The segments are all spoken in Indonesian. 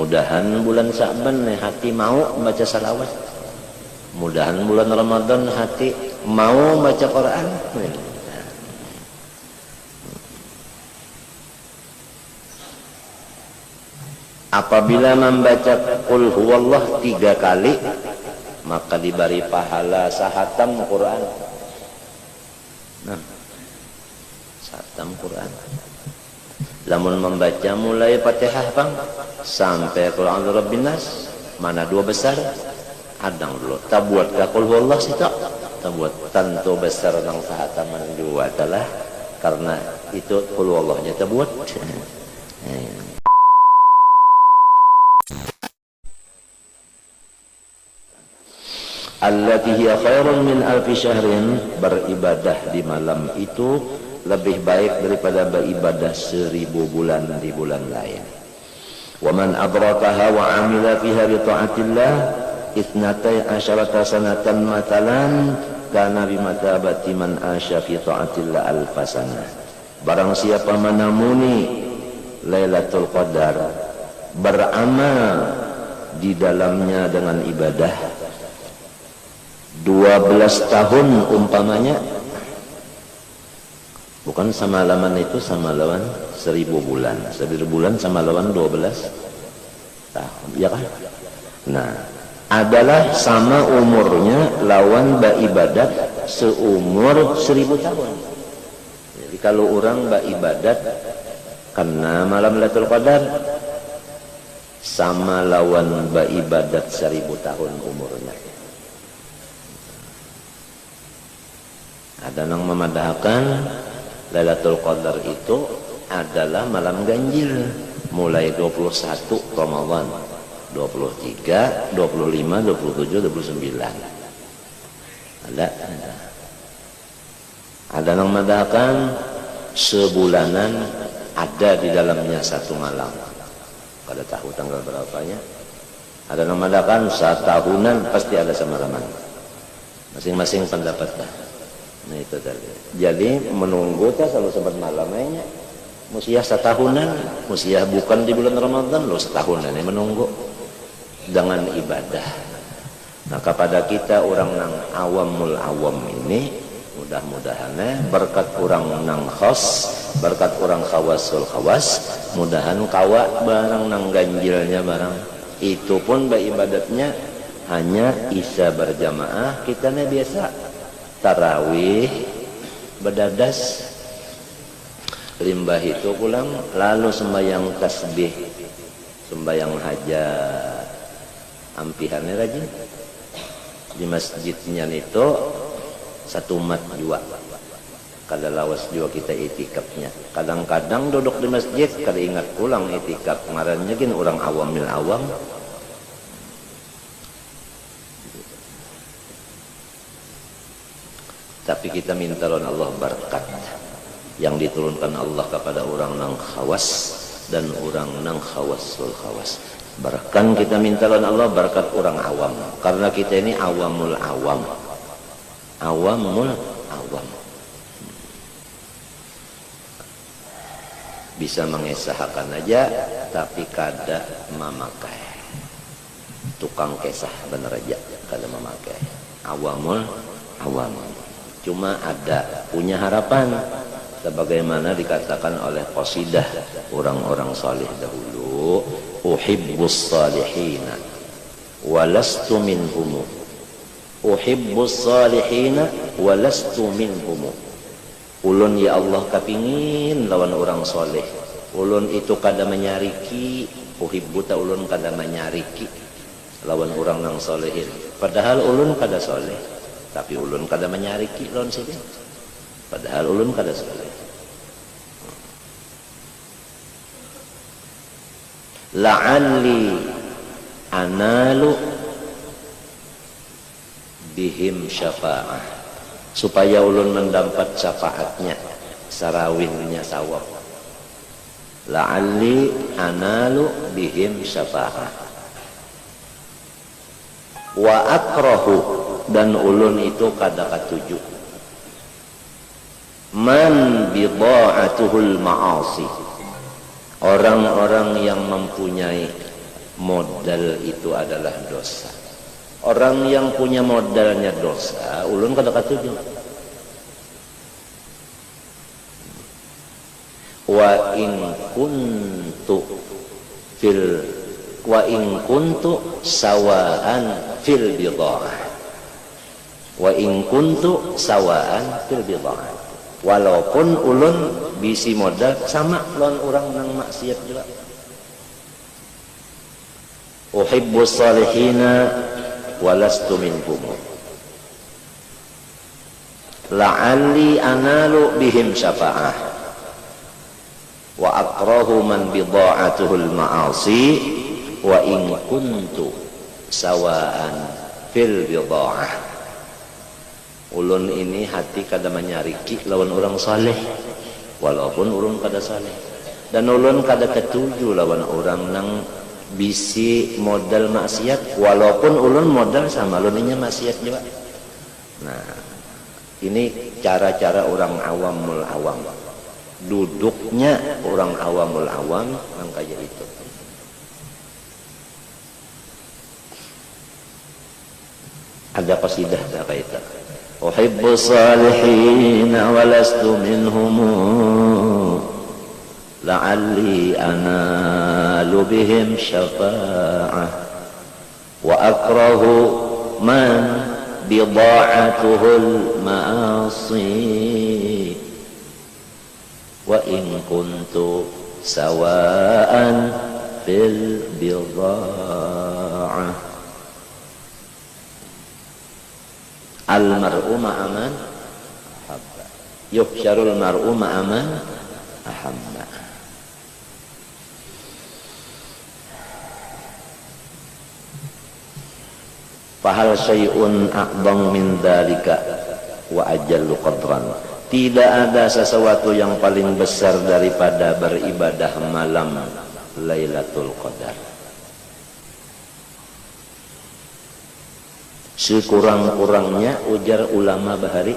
Mudahan bulan Sa'ban hati mau baca salawat. Mudahan bulan Ramadan hati mau baca Quran. Apabila membaca Qul huwallah 3 kali, maka diberi pahala sahatam Quran. Nah, sahatam Quran. Lamun membaca mulai Fatihah bang sampai Qul a'udzu birabbin nas, mana 2 besar? Adang dulu. Tabuat ka Qul huwallah sita. Tabuat tanto besar nang sahataman 2 adalah karena itu Qul huwallahnya tabuat. Allati hiya khairun min alfi syahrin, beribadah di malam itu lebih baik daripada beribadah 1000 bulan di bulan lain. Wa man adrakaha wa amila fiha bi ta'atillah itsnatai asyarata sanatan matalan kana bi matabati man asya fi ta'atillah alfasanah. Barang siapa menamuni Lailatul Qadar, beramal di dalamnya dengan ibadah 12 tahun umpamanya, bukan sama lawan itu sama lawan 1000 bulan. 1000 bulan sama lawan 12 tahun, ya kan? Nah, adalah sama umurnya lawan beribadat seumur 1000 tahun. Jadi kalau orang beribadat karena malam Lailatul Qadar sama lawan beribadat 1000 tahun umurnya. Ada yang memadahkan Lailatul Qadar itu adalah malam ganjil, mulai 21 Ramadan, 23, 25, 27, 29. Ada yang memadahkan sebulanan ada di dalamnya 1 malam. Kada tahu tanggal berapanya. Ada yang memadahkan setahunan pasti ada semalaman. Masing-masing pendapat lah. Nah itu tadi. Jadi menunggu tak selalu sempat malamnya. Musiah setahunan, musiah bukan di bulan Ramadan, lo setahunan ini menunggu dengan ibadah. Nah kepada kita orang nang awamul awam ini, mudah-mudahan berkat orang nang khas, berkat orang khawasul khawas, mudahan kawa barang nang ganjilnya barang. Itu pun beribadatnya hanya isya berjamaah, kita biasa tarawih berdadas, limbah itu pulang, lalu sembahyang tasbih, sembahyang hajat, ampihannya rajin di masjidnya itu 1 mat juga. Kada lawas juga kita itikafnya. Kadang-kadang duduk di masjid, kada ingat pulang itikaf, ngarannya gini orang awamil awam. Tapi kita minta Allah berkat yang diturunkan Allah kepada orang nang khawas dan orang nang khawasul khawas. Bahkan kita minta Allah berkat orang awam, karena kita ini awamul awam. Awamul awam. Bisa mengesahkan aja tapi kada memakai. Tukang kesah bener aja kada memakai. Awamul awam. Cuma ada punya harapan sebagaimana dikatakan oleh qasidah orang-orang salih dahulu, uhibbus salihina walastu minhum, uhibbus salihina walastu minhum. Ulun ya Allah kapingin lawan orang soleh, ulun itu kada menyariki, uhibbu ta ulun kada menyariki lawan orang nang solehin, padahal ulun kada soleh. Tapi ulun kada menyariki lawan sini, padahal ulun kada soleh. La'alli analu bihim syafa'ah, supaya ulun mendapat syafaatnya, sarawinnya sawab. La'alli analu bihim syafa'ah wa akrahu, dan ulun itu kada katuju man bida'atuhul ma'asi, orang-orang yang mempunyai modal itu adalah dosa. Orang yang punya modalnya dosa, ulun kada katuju. Wa in kuntu sawaan fil bid'ah. Wa in kuntu sawaan fil bid'ah. Walaupun ulun bisi modal sama lawan orang nang maksiat juga. Uhibbu salihina walastu minkum. La'alli analu bihim syafa'ah. Wa akrahu man bida'atuhul ma'asi wa in kuntu sawaan fil bida'ah. Ulun ini hati kada menyariki lawan orang saleh walaupun ulun kada saleh, dan ulun kada ketuju lawan orang nang bisi modal maksiat walaupun ulun modal sama ulunnya maksiat juga. Nah, ini cara-cara orang awamul awam, duduknya orang awamul awam yang kayak itu. Ada qasidah dah kayak itu. Uhibbu salihin walastu minhum la'alli analu bihim syafa'ah wa akrahu man bida'atuhul ma'asi wa in kuntu sawa'an fil bida'ah. Al-mar'u ma'aman ahabba yuhsyarul mar'u ma'aman ahabba. Fahal syai'un a'dham min dzalika wa ajallu qadran. Tidak ada sesuatu yang paling besar daripada beribadah malam Lailatul Qadar. Sekurang-kurangnya ujar ulama bahari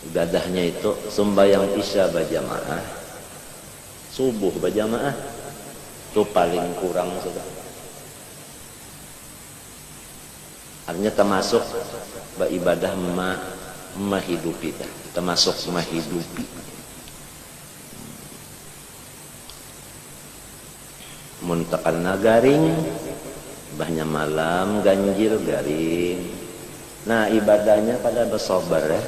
ibadahnya itu sembahyang isya berjamaah, subuh berjamaah, itu paling kurang sudah. Artinya termasuk beribadah mahidupi, termasuk mahidupi. Muntakan nagaring bahnya malam ganjil garing. Nah, ibadahnya pada bersobar ya,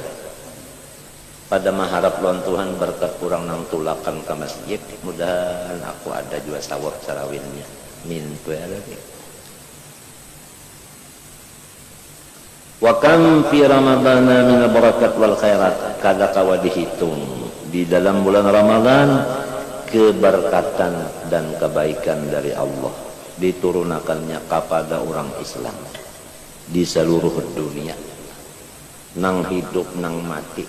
pada mengharap lawan Tuhan berkat kurang nang tulakan ke masjid. Mudahan aku ada juga sawab sarawinnya mintu ya lagi. Wa kam fi ramadana min barakat wal khairat, kada kawa dihitung di dalam bulan Ramadan keberkatan dan kebaikan dari Allah diturunkannya kepada orang Islam di seluruh dunia, nang hidup nang mati.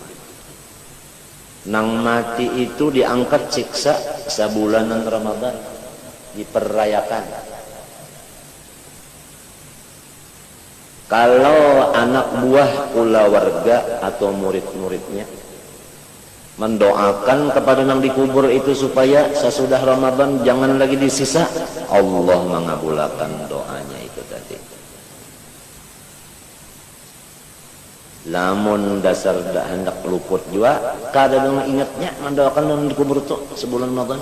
Nang mati itu diangkat siksa sebulanan Ramadan, diperayakan. Kalau anak buah keluarga atau murid-muridnya mendoakan kepada nang dikubur itu supaya sesudah Ramadan jangan lagi disisa, Allah mengabulkan doanya itu tadi. Lamun dasar dak hendak luput juga kada dong ingatnya mendoakan nang dikubur itu sebulan Ramadan,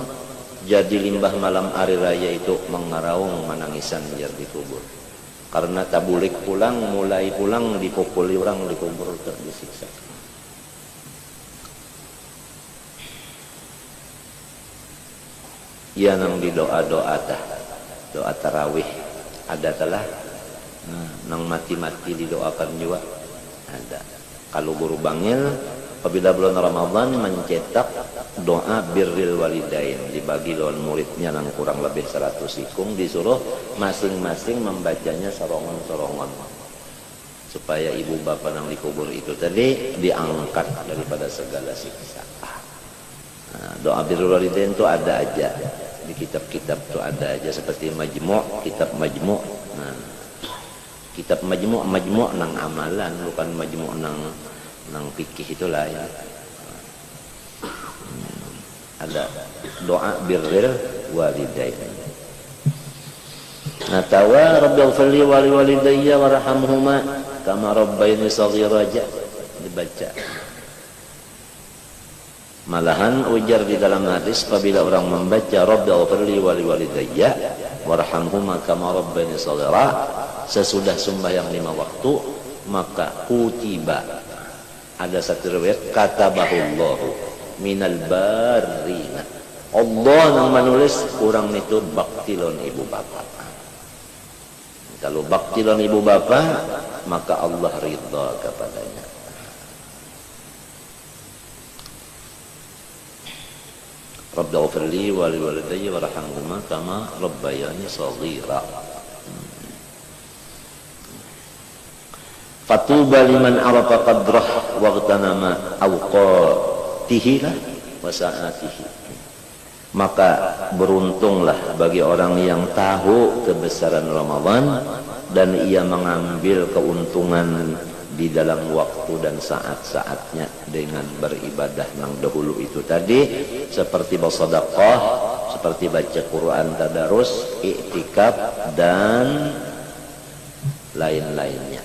jadi limbah malam hari raya itu mengaraung menangisan jar dikubur karena tabulik pulang, mulai pulang dipukuli orang dikubur disiksa. Ya nang di doa-doa tah, doa tarawih ada telah, nang mati-mati didoakan juga ada. Kalau guru bangil apabila bulan Ramadan mencetak doa birril walidain, dibagi lawan muridnya nang kurang lebih 100 ikung, disuruh masing-masing membacanya sorongan-sorongan supaya ibu bapa nang dikubur itu tadi diangkat daripada segala siksa. Doa birrul walidain itu ada aja di kitab-kitab, tuh ada aja seperti Majmu', kitab Majmu'. Nah, kitab Majmu' nang amalan, bukan Majmu' nang fikih itulah ya. Ada doa birrul walidain. Natawa rabbighfirli wa liwalidayya warhamhuma kama rabbayani shaghira dibaca. Malahan ujar di dalam hadis apabila orang membaca rabbighfirli wa liwalidayya warhamhuma kama rabbayani shaghira sesudah sembahyang 5 waktu, maka kutiba, ada satu riwayat katabahullahu minal barina, Allah yang menulis orang itu baktilon ibu bapak. Kalau baktilon ibu bapak, maka Allah ridha kepadanya. Rabbighfirli wa liwalidayya warhamhuma kama rabbayani shaghira. Fatuba liman arafa qadrah wa ghtanama awqatihi wa sa'atihi. Maka beruntunglah bagi orang yang tahu kebesaran Ramadan dan ia mengambil keuntungan di dalam waktu dan saat-saatnya dengan beribadah yang dahulu itu tadi, seperti bersedekah, seperti baca Quran, tadarus, iktikaf dan lain-lainnya.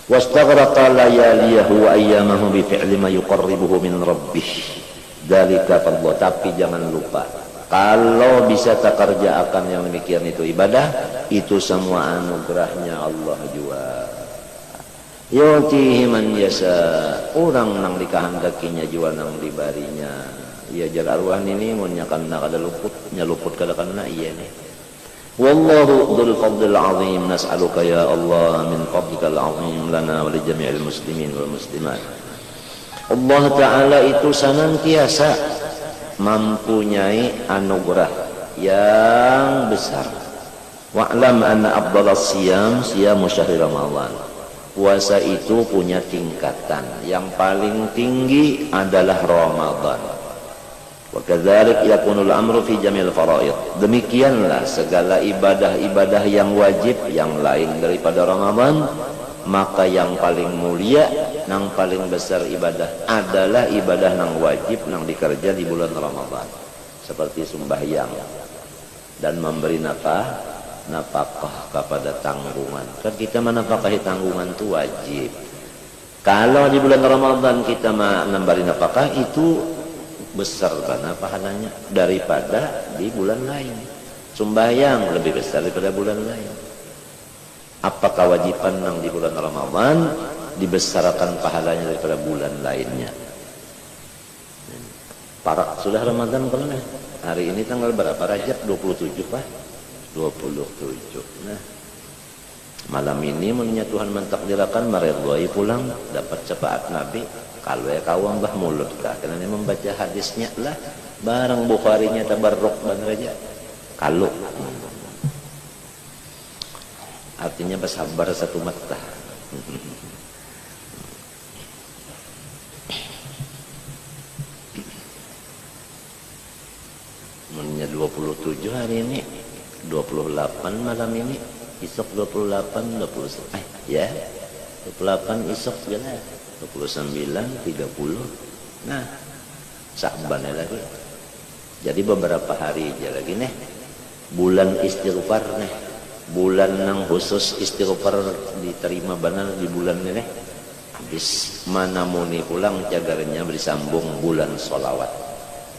Wastaghraqa layaliyahu wa ayyamahu bi fi'li ma yuqarribuhu min rabbih. Dalika fadlu, tapi jangan lupa kalau bisa tak kerjakan yang demikian itu ibadah, itu semua anugerahnya Allah juga. Yutihi man yasha, orang nang dikahandakinya jua nang dibarinya. Ya jar arwah ini mun nyakanna kada luput, nyaluput kada kana iya nih. Wallahu dzul fadlil azim, nas'aluka ya Allah min fadlikal azim lana wa li jami'il muslimin wal muslimat. Allah Ta'ala itu senantiasa mempunyai anugerah yang besar. Wa'lam anna afdalas siyam siyamu syahri Ramadan. Puasa itu punya tingkatan. Yang paling tinggi adalah Ramadan. Wa kadzalik yakunul amru fi jamil faraid. Demikianlah segala ibadah-ibadah yang wajib yang lain daripada Ramadan, maka yang paling mulia, yang paling besar ibadah adalah ibadah yang wajib yang dikerja di bulan Ramadan, seperti sembahyang dan memberi nafkah kepada tanggungan. Kan kita menafkahi tanggungan itu wajib. Kalau di bulan Ramadan kita memberi nafkah, itu besar karena pahalanya daripada di bulan lain. Sembahyang lebih besar daripada bulan lain. Apa kewajiban yang di bulan Ramadan dibesarkan pahalanya daripada bulan lainnya. Para sudah Ramadan kalau nih. Hari ini tanggal berapa? Rajab 27 Pak. 27. Nah, malam ini menurut Tuhan mentakdirkan meridhai pulang dapat syafaat Nabi. Kalau ya kawang bah mulut kah? Karena ini membaca hadisnya lah. Barang Bukharinya tabarruk ban raja. Kalau artinya bersabar satu mata. Mennya 27 hari ini, 28 malam ini, esok 28, 29, ya, 28 esok segala, 29, 30, nah, Sya'ban lagi. Jadi beberapa hari aja lagi nih, bulan istighfar nih, bulan yang khusus istighfar diterima benar di bulan ini. Habis mana muni pulang cagarnya bersambung bulan sholawat.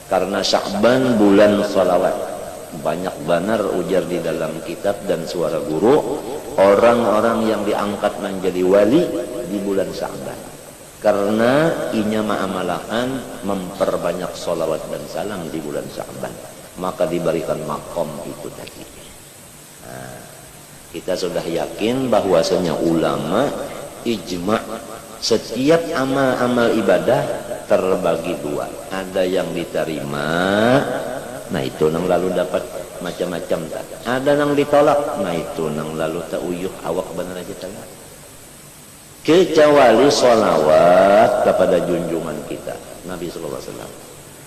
Karena Sya'ban bulan sholawat. Banyak benar ujar di dalam kitab dan suara guru, orang-orang yang diangkat menjadi wali di bulan Sya'ban. Karena inya ma'amalakan memperbanyak sholawat dan salam di bulan Sya'ban, maka diberikan makom itu tadi. Nah, kita sudah yakin bahwasanya ulama ijma' setiap amal-amal ibadah terbagi dua. Ada yang diterima, nah itu nang lalu dapat macam-macam tak. Ada yang ditolak, nah itu nang lalu tak uyuh awak benar aja tak. Kecuali sholawat kepada junjungan kita Nabi Sallallahu Alaihi Wasallam.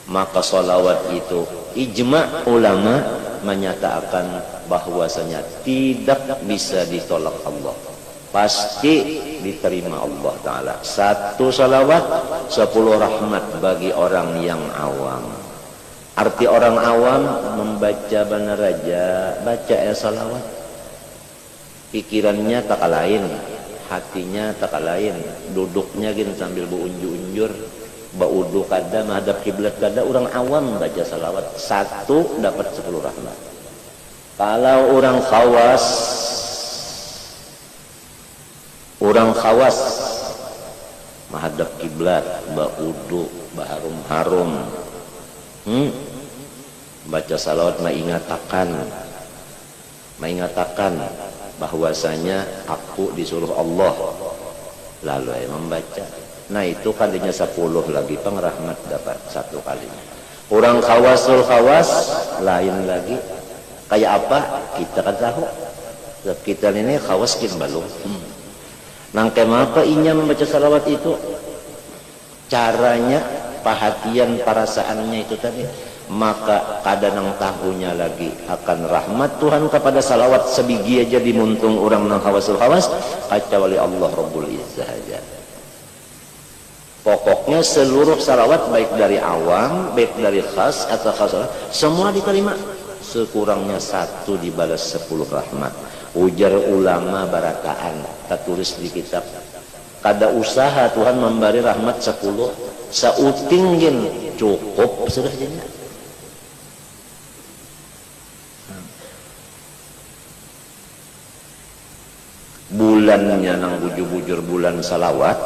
Maka sholawat itu ijma' ulama menyatakan bahwasanya tidak bisa ditolak Allah, pasti diterima Allah Ta'ala. Satu salawat 10 rahmat bagi orang yang awam. Arti orang awam membaca benar aja, baca ya salawat. Pikirannya tak lain, hatinya tak lain, duduknya gini sambil beunjur-unjur, baudu kada menghadap kiblat kada. Orang awam baca salawat satu dapat 10 rahmat. Kalau orang khawas menghadap kiblat, baudu, baharum-harum, baca salawat mengingatakan bahwasanya aku disuruh Allah lalu membaca. Nah itu kalinya 10 lagi pengrahmat dapat 1 kalinya. Orang khawasul khawas lain lagi. Kayak apa? Kita kan tahu. Kita ini khawas kin balung. Nangke apa inya membaca salawat itu? Caranya, perhatian, perasaannya itu tadi. Maka kadang tahunya lagi akan rahmat Tuhan kepada salawat sebiji aja dimuntung orang nang khawasul khawas kecuali Allah Rabbul Izzah aja. Pokoknya seluruh salawat baik dari awam, baik dari khas atau khas, semua diterima. Sekurangnya 1 dibalas 10 rahmat. Ujar ulama barakaan, tertulis di kitab. Kada usaha Tuhan memberi rahmat 10, sautinggin cukup sudah jadinya. Bulannya nang bujur-bujur bulan salawat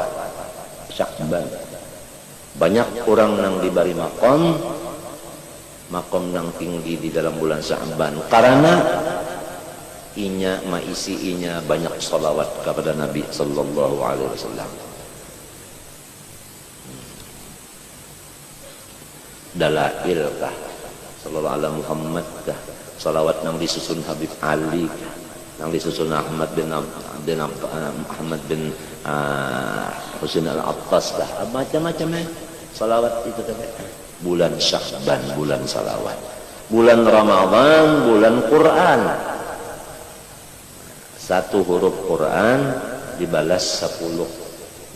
Syakban. Banyak orang nang diberi makom nang tinggi di dalam bulan Syakban karena inya banyak salawat kepada Nabi sallallahu alaihi wasallam. Dalail kah sallallahu alaihi Muhammad kah, salawat nang disusun Habib Ali kah, nang disusun Ahmad bin Husain al-Attas lah, macam-macam salawat itu tadi. Bulan Syakban, bulan salawat. Bulan Ramadan, bulan Quran. 1 huruf Quran dibalas 10.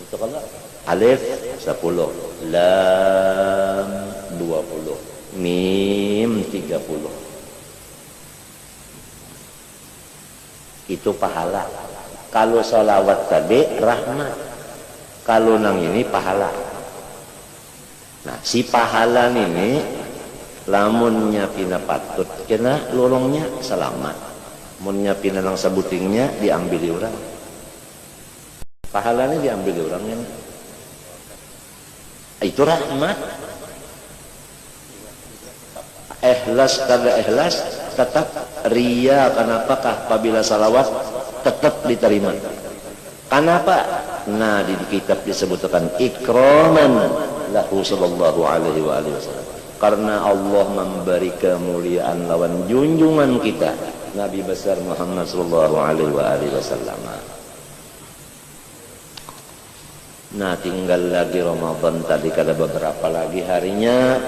Itu kalau alif 10, lam 20, mim 30. Itu pahala. Kalau salawat tadi rahmat, kalau nang ini pahala. Nah si pahala ini lamunnya pina patut kena lorongnya selamat, munnya pina nang sabutingnya diambil orang, pahalanya diambil orangnya. Itu rahmat. Ikhlas kada ikhlas tetap ria. Kenapakah apabila salawat tetap diterima? Kenapa? Nah di kitab disebutkan ikraman lahu sallallahu alaihi wasallam, karena Allah memberi kemuliaan lawan junjungan kita Nabi besar Muhammad sallallahu alaihi wasallam. Nah tinggal lagi Ramadan tadi, kada beberapa lagi harinya.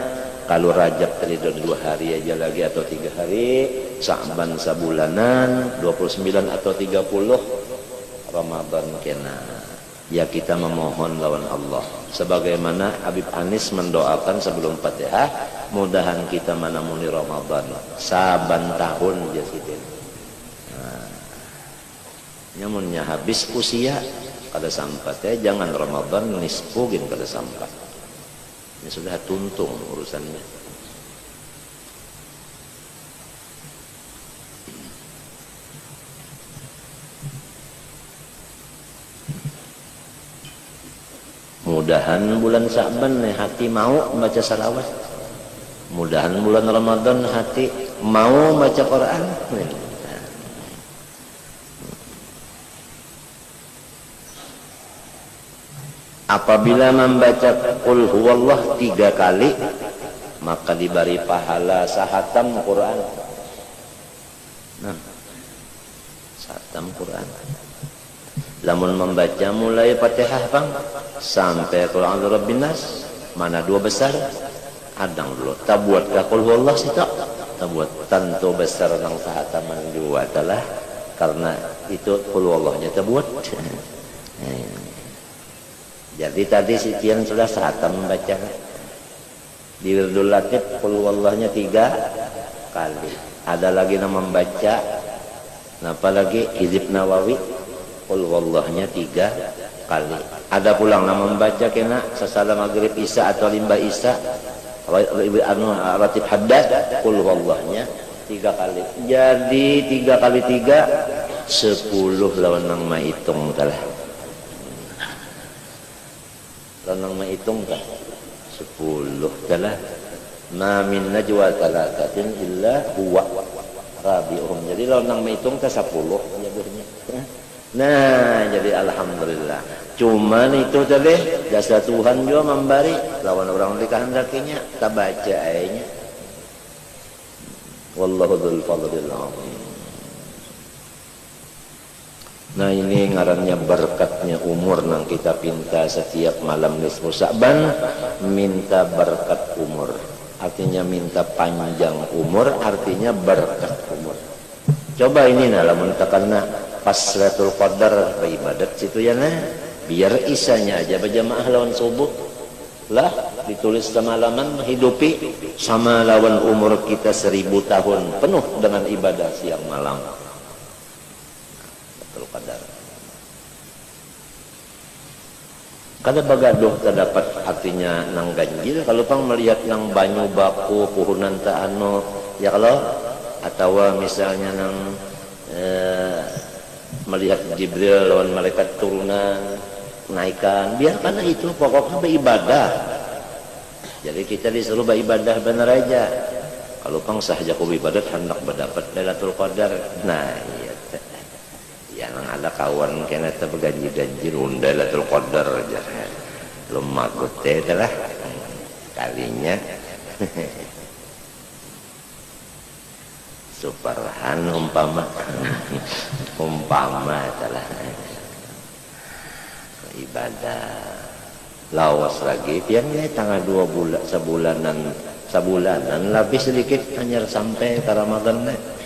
Kalau Rajab tadi 2 hari aja lagi atau 3 hari, Sya'ban sabulanan 29 atau 30 Ramadan kena. Ya kita memohon lawan Allah sebagaimana Habib Anis mendoakan sebelum Fatihah, mudahan kita manamuni Ramadan saban tahun jasidin. Nah, nyamunnya habis usia kada sampat jangan Ramadan nisfugin kada sampat. Ini sudah tuntung urusannya. Mudahan bulan Sya'ban hati mau baca salawat. Mudahan bulan Ramadan hati mau baca Quran. Apabila membaca Qul huwallah 3 kali, maka diberi pahala sahatam Quran. Nah, sahatam Quran. Lamun membaca mulai Fatihah bang sampai Qul a'udzu birabbin nas, mana 2 besar? Adang dulu. Tabuat ka Qul huwallah situ. Tabuat tanto besar nang sahataman 2 adalah karena itu Qul huwallahnya tabuat. Jadi tadi si Tian sudah sahatam membaca. Di Wirdul Latif qul wallahnya 3 kali. Ada lagi yang membaca, apalagi Hizib Nawawi qul wallahnya 3 kali. Ada pulang yang membaca kena sesala maghrib isya atau limba isya ratib haddad qul wallahnya 3 kali. Jadi 3 kali 3 10 lawan nang maitung kalah. Lawan nang maitung kah 10 kalah. Ma min najwa talatatin illa huwa rabi'uhum. Jadi lawan nang maitung ka 10 nyebutnya. Nah, jadi alhamdulillah. Cuman itu tadi jasa Tuhan juga memberi lawan orang dikehendakinya tak baca ayatnya. Wallahu dzul fadlil azim. Nah, ini ngarannya berkatnya umur nang kita pinta setiap malam nisfu Sa'ban, minta berkat umur. Artinya minta panjang umur, artinya berkat umur. Coba ini nah lamun takanna pas Lailatul Qadar beribadat situ ya nah, biar isanya aja berjamaah lawan subuh. Lah ditulis semalaman menghidupi sama lawan umur kita 1000 tahun penuh dengan ibadah siang malam. Lailatul Qadar. Kada bagaduh terdapat artinya nang ganjil kalau pang melihat nang banyu baku puhunan ta anu ya kalau atau misalnya nang melihat Jibril lawan malaikat turunan naikkan, biarkan itu pokoknya beribadah. Jadi kita disuruh beribadah benar aja. Kalau pang sahaja ku ibadat hendak berdapat Lailatul Qadar. Nah iya yang ada kawan kena ta berganji-ganji unda Lailatul Qadar aja lumagut teh lah kalinya Superhan umpama adalah ibadah lawas lagi piannya tanggal 2 bulan sebulanan lebih sedikit hanya sampai ke Ramadan nih.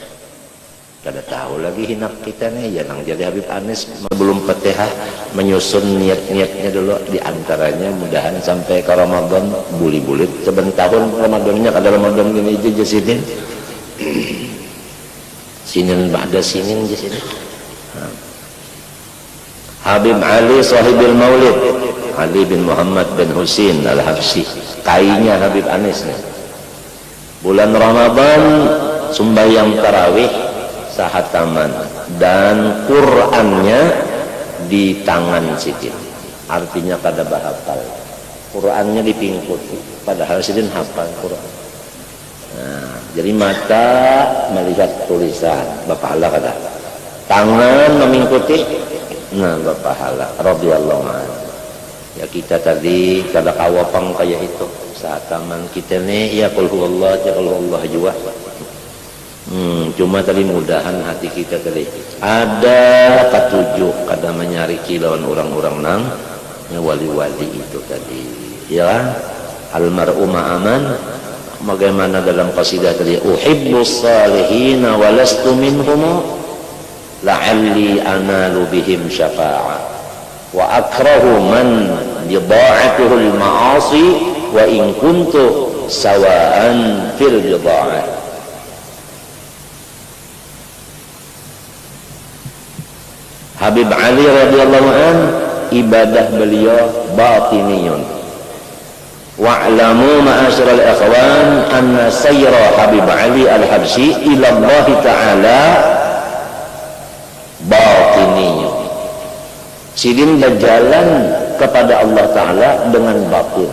Kada tahu lagi hinak kita nih ya nang jadi Habib Anis belum Fatihah menyusun niat-niatnya dulu diantaranya mudahan sampai ke Ramadan bulit-bulit sebentahun Ramadannya kada Ramadan gini aja sidin sinin ba'da sinin di sini. Habib Ali sahibul Maulid Ali bin Muhammad bin Husin Al-Habsyi kainya Habib Anis nih. Bulan Ramadan sembahyang tarawih sahataman dan Qur'annya di tangan sidin. Artinya kada bahafal. Qur'annya dipingkuti padahal sidin hafal Qur'an. Nah, jadi mata melihat tulisan bapahala kada. Tangan mengikuti nah bapahala radhiyallahu anhu. Ya kita tadi kada kawapang kayak itu saat taman kita nih ya qul huwallah ya qul huwallah juga. Cuma tadi mudahan hati kita tadi ada ketujuh kada menyari kilauan orang-orang nang wali-wali itu tadi ya almar'u ma'aman. Bagaimana dalam qasidah tadi uhibbus salihina walastu minhum la'alli analu bihim syafa'ah wa akrahu man bida'atuhu al-ma'asi wa in kuntu sawa'an fil bida'ah. Habib Ali radhiyallahu an ibadah beliau batiniyun. Wa'lamu ma'asyiral ikhwan anna sayra Habib Ali Al-Habsyi ila Allah Ta'ala batiniyun. Sidin berjalan kepada Allah Ta'ala dengan batin.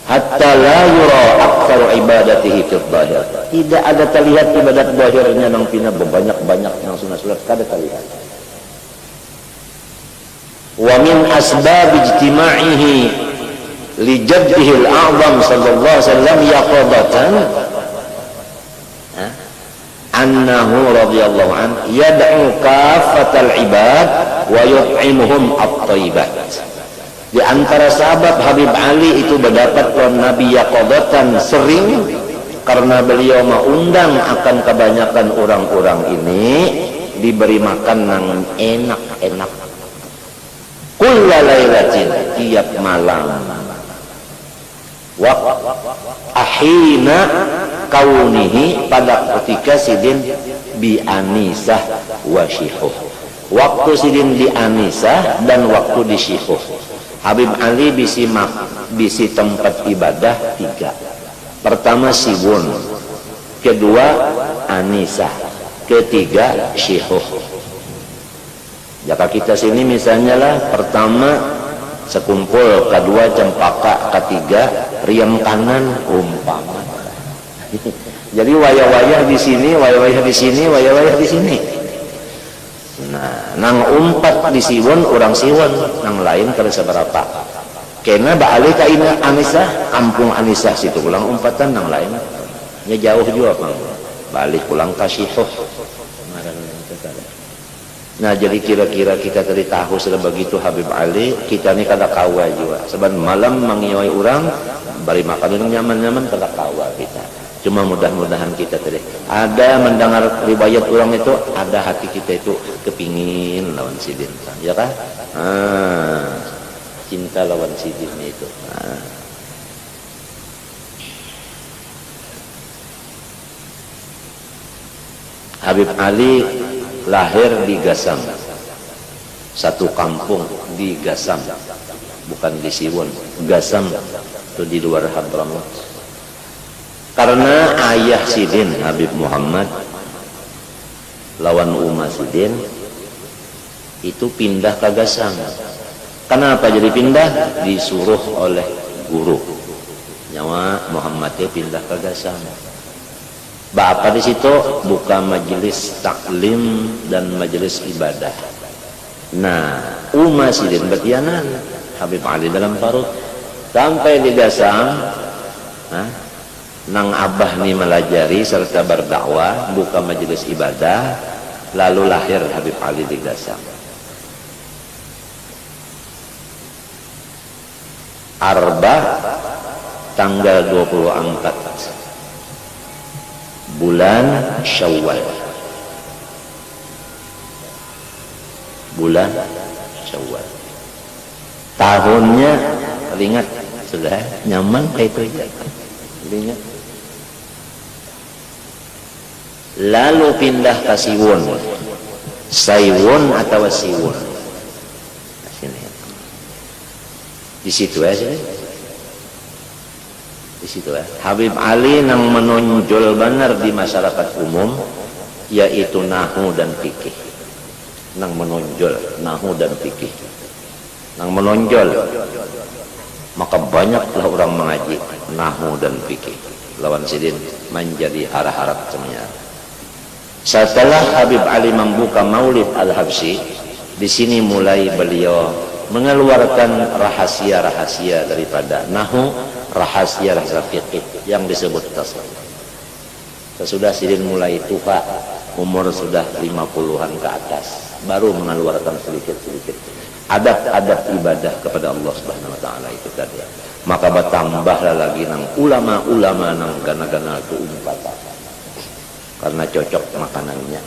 Hatta la yura aktsaru ibadatihi fil zahir. Tidak ada terlihat ibadat zahirnya nang pina banyak-banyak yang sunat-sunat kada terlihat. Wa min asbab ijtima'ihi li jaddihi al-a'zam sallallahu alaihi wasallam yaqadatan annahu radhiyallahu an yad'u kafatal ibad wa yut'imuhum at-thayyibat. Di antara sahabat Habib Ali itu berdapat lawan Nabi yaqadatan sering karena beliau mengundang akan kebanyakan orang-orang ini diberi makan yang enak-enak kulla lailatin tiap malam. wa ahina kaunihi, pada ketika sidin bi anisah wa syihuh, waktu sidin di anisah dan waktu di syihuh. Habib Ali bisi tempat ibadah 3. Pertama siwun, kedua anisah, ketiga syihuh. Jika kita sini misalnya lah, pertama sekumpul, kedua cempaka, ketiga riam kanan umpama. Jadi wayah-wayah di sini, wayah-wayah di sini, wayah-wayah di sini. Nah, nang umpat di siwon, orang siwon, nang lain kada seberapa. Kena balik ka ina anisah, kampung anisah situ pulang umpatan, nang lain nya jauh juga bang. Balik pulang ka syihuh. Nah, jadi kira-kira kita tadi tahu sudah begitu Habib Ali, kita ni kada kawa juga. Sebab malam mengiwai orang, bari makan nyaman-nyaman kada kawa kita. Cuma mudah-mudahan kita tadi ada mendengar riwayat orang itu, ada hati kita itu kepingin lawan sidin, ya kan? Cinta lawan sidin itu. Habib Ali lahir di Gasam, satu kampung di Gasam, bukan di Siwon. Gasam itu di luar Hadramaut. Karena ayah sidin Habib Muhammad lawan Umar sidin itu pindah ke Gasam. Kenapa jadi pindah? Disuruh oleh guru nyawa Muhammadnya pindah ke Gasam. Bapak di situ buka majelis taklim dan majelis ibadah. Nah, Umar sidin betianan Habib Ali dalam parut sampai di Gasam. Nang abah ni melajari serta berdakwah, buka majelis ibadah, lalu lahir Habib Ali di Gasam. Arba tanggal 24 bulan Syawal. Bulan Syawal. Tahunnya ingat sudah nyaman kayak itu ya. Ingat. Lalu pindah ke Siwon, Saiwon atau Siwon. Di situ aja. Di situ ya. Habib Ali yang menonjol benar di masyarakat umum yaitu nahu dan fikih. Nang menonjol nahu dan fikih. Nang menonjol. Maka banyaklah orang mengaji nahu dan fikih. Lawan sidin menjadi harap-harap semuanya. Setelah Habib Ali membuka Maulid Al-Habsyi, di sini mulai beliau mengeluarkan rahasia-rahasia daripada nahu, rahasia-rahasia fikih yang disebut tasawuf. Sesudah sidin mulai tua, umur sudah 50-an ke atas, baru mengeluarkan sedikit-sedikit adab-adab ibadah kepada Allah Subhanahu wa taala itu tadi. Maka bertambahlah lagi nang ulama-ulama nang gana-gana itu umpatan. Karena cocok makanannya.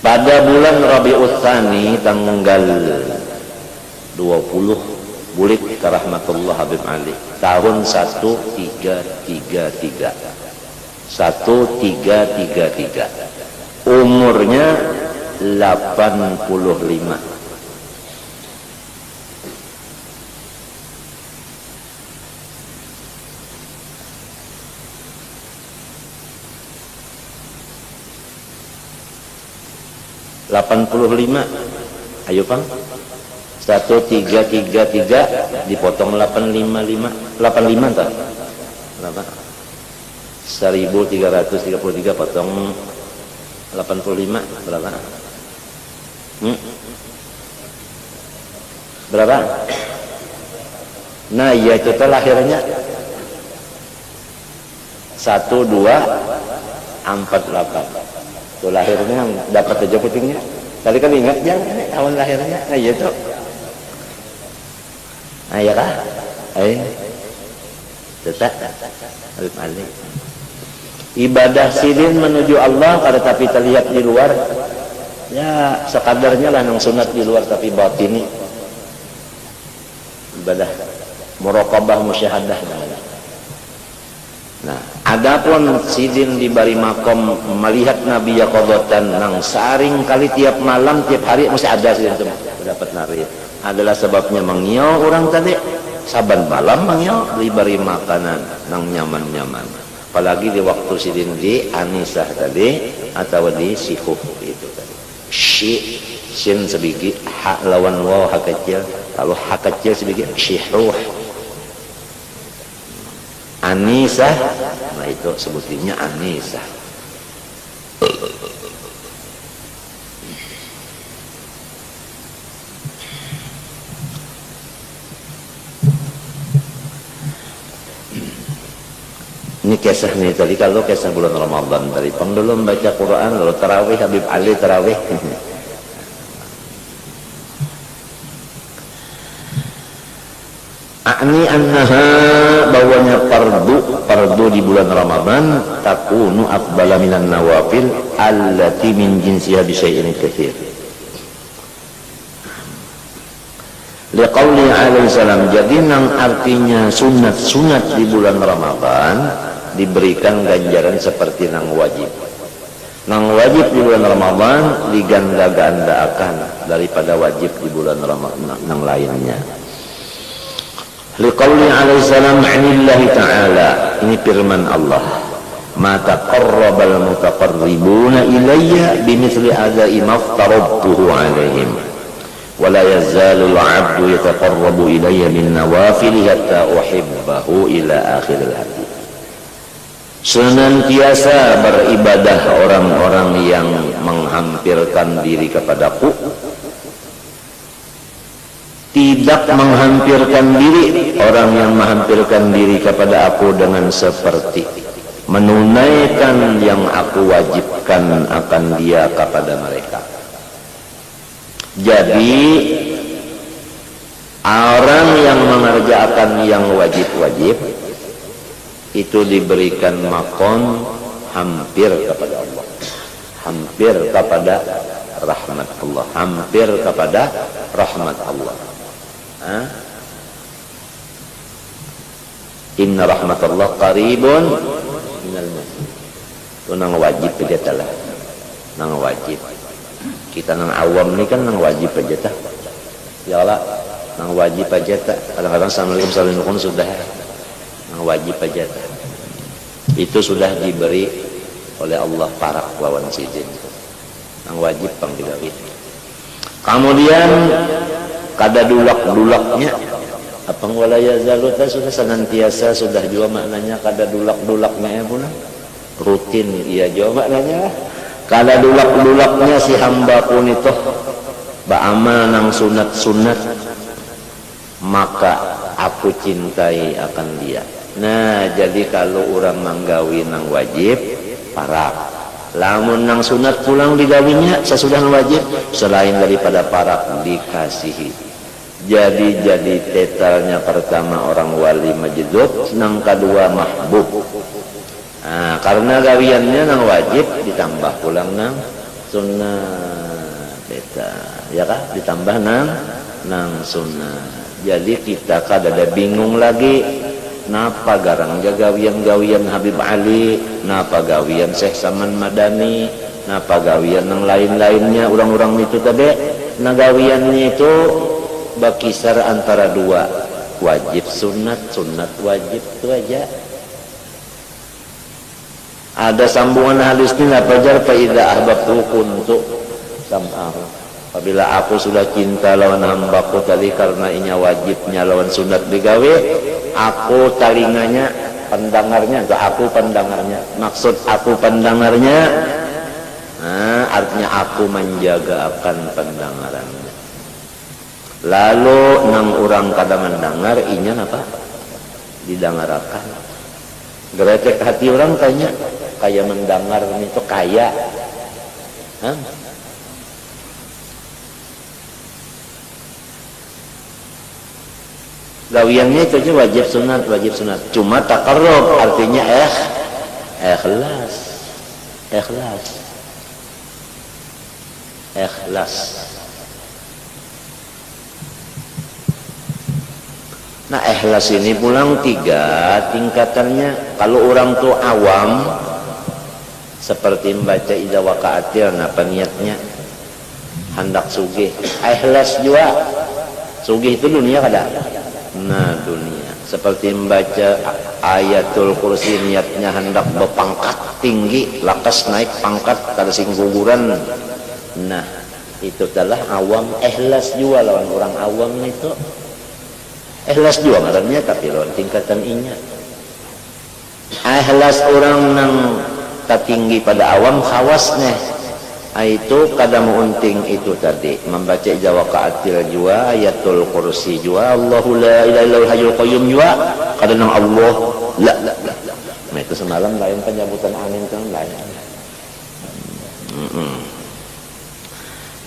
Pada bulan Rabiul Tsani tanggal 20 bulik rahmatullah Habib Ali tahun 1333. 1333. Umurnya 85. Ayo Bang. 1333 dipotong 855 tak? Berapa? 1333 potong 85 berapa? Berapa? Nah, ya itu lahirnya 1248. Itu lahirnya dapat aja putingnya. Tadi kan ingat jangan tahun lahirnya. Nah iya tuh. Nah iya kah? Tetap Habib Ali. Ibadah sidin menuju Allah kada tapi terlihat di luar. Ya sekadarnya lah nang sunat di luar tapi batini. muraqabah musyahadah namanya. Nah, adapun sidin dibari makom melihat Nabi yaqadatan nang saring kali tiap malam tiap hari mesti ada sidin itu dapat nari. Adalah sebabnya mangio orang tadi saban malam mangio diberi makanan nang nyaman-nyaman. Apalagi di waktu sidin di anisah tadi atau di sihuf itu tadi. Sin sebiji ha lawan waw ha kecil, kalau ha kecil sebiji syihuh. Anisah, nah itu sebutnya anisah. Ini kisah nih tadi, kalau kisah bulan Ramadan tadi pendulum baca Quran lalu tarawih, Habib Ali tarawih. Akni annaha bawanya fardu di bulan Ramadan takunu afdala minan nawafil allati min jinsiha bi syai'in katsir. Liqauli alaihi salam, jadi nang artinya sunat di bulan Ramadan diberikan ganjaran seperti nang wajib. Nang wajib di bulan Ramadan diganda-gandakan daripada wajib di bulan Ramadan nang lainnya. Liqauli alaihi salam anillahi ta'ala, ini firman Allah, ma taqarrabal mutaqarribuna ilayya bimithli adai maftaradtuhu alaihim wa la yazalu al-'abdu yataqarrabu ilayya bin nawafil hatta uhibbahu ila akhiril hadis. Senantiasa beribadah orang-orang yang menghampirkan diri kepadaku, tidak menghampirkan diri orang yang menghampirkan diri kepada aku dengan seperti menunaikan yang aku wajibkan akan dia kepada mereka. Jadi orang yang mengerjakan yang wajib-wajib itu diberikan makom hampir kepada Allah, hampir kepada rahmat Allah, hampir kepada rahmat Allah. Inna rahmatullah qaribun minal mu'min. Itu nang wajib aja lah, nang wajib. Kita nang awam ni kan nang wajib aja tah. Ya Allah, nang wajib aja tah. Kadang-kadang assalamualaikum warahmatullahi sudah nang wajib aja tah. Itu sudah diberi oleh Allah parak lawan sidin. Nang wajib pang tidak itu. Kemudian kada dulak-dulaknya apa wala yazalu sudah senantiasa, sudah juga maknanya kada dulak-dulaknya ya pula rutin, iya juga maknanya kada dulak-dulaknya si hamba pun itu ba'amal nang sunat-sunat maka aku cintai akan dia. Nah jadi kalau orang manggawi nang wajib parak, lamun nang sunat pulang digawinya sesudah wajib selain daripada parak dikasihi. Jadi tetalnya pertama orang wali majdud, nang kedua mahbub. Nah, karena gawiannya nang wajib ditambah pulang nang sunnah beta, ya kah? Ditambah nang sunnah. Jadi kita kada bingung lagi. Napa garang gawian Habib Ali, napa gawian Syekh Saman Madani, napa gawian yang lain-lainnya orang-orang itu tadi. Nah gawiannya itu berkisar antara dua, wajib sunat, sunat wajib, itu aja. Ada sambungan hadis ini apa jar fa idza ahbabtu kuntu sam'ahu. Apabila aku sudah cinta lawan hambaku tadi karena inya wajibnya lawan sunat digawe, aku talinganya, pendengarnya, atau aku pendengarnya. Maksud aku pendengarnya, nah, artinya aku menjaga akan pendengarannya. Lalu nang orang kada mendengar, inya apa? Didengarakan. Geretek hati orang kayaknya kayak mendengar itu kaya. Hah? Gawiannya itu aja wajib sunat. Cuma takarrub artinya ikhlas. Nah ikhlas ini pulang 3 tingkatannya. Kalau orang tuh awam seperti membaca idza waqa'atil, apa niatnya? Hendak sugih. Ikhlas juga. Sugih itu dunia kada? Nah dunia. Seperti membaca ayatul kursi, niatnya hendak berpangkat tinggi, lakas naik pangkat kada sing guguran. Nah itu adalah awam. Ikhlas juga lawan orang awam itu. Ikhlas juga ngarannya, tapi lawan tingkatan inya. Ikhlas orang nang tertinggi pada awam khawasnya itu kada munting itu tadi membaca idza waqa'atil juga, ayatul kursi juga, Allahu la ilaha illal hayyul qayyum juga, kada nang Allah la. Nah itu semalam lain penyebutan angin kan lain.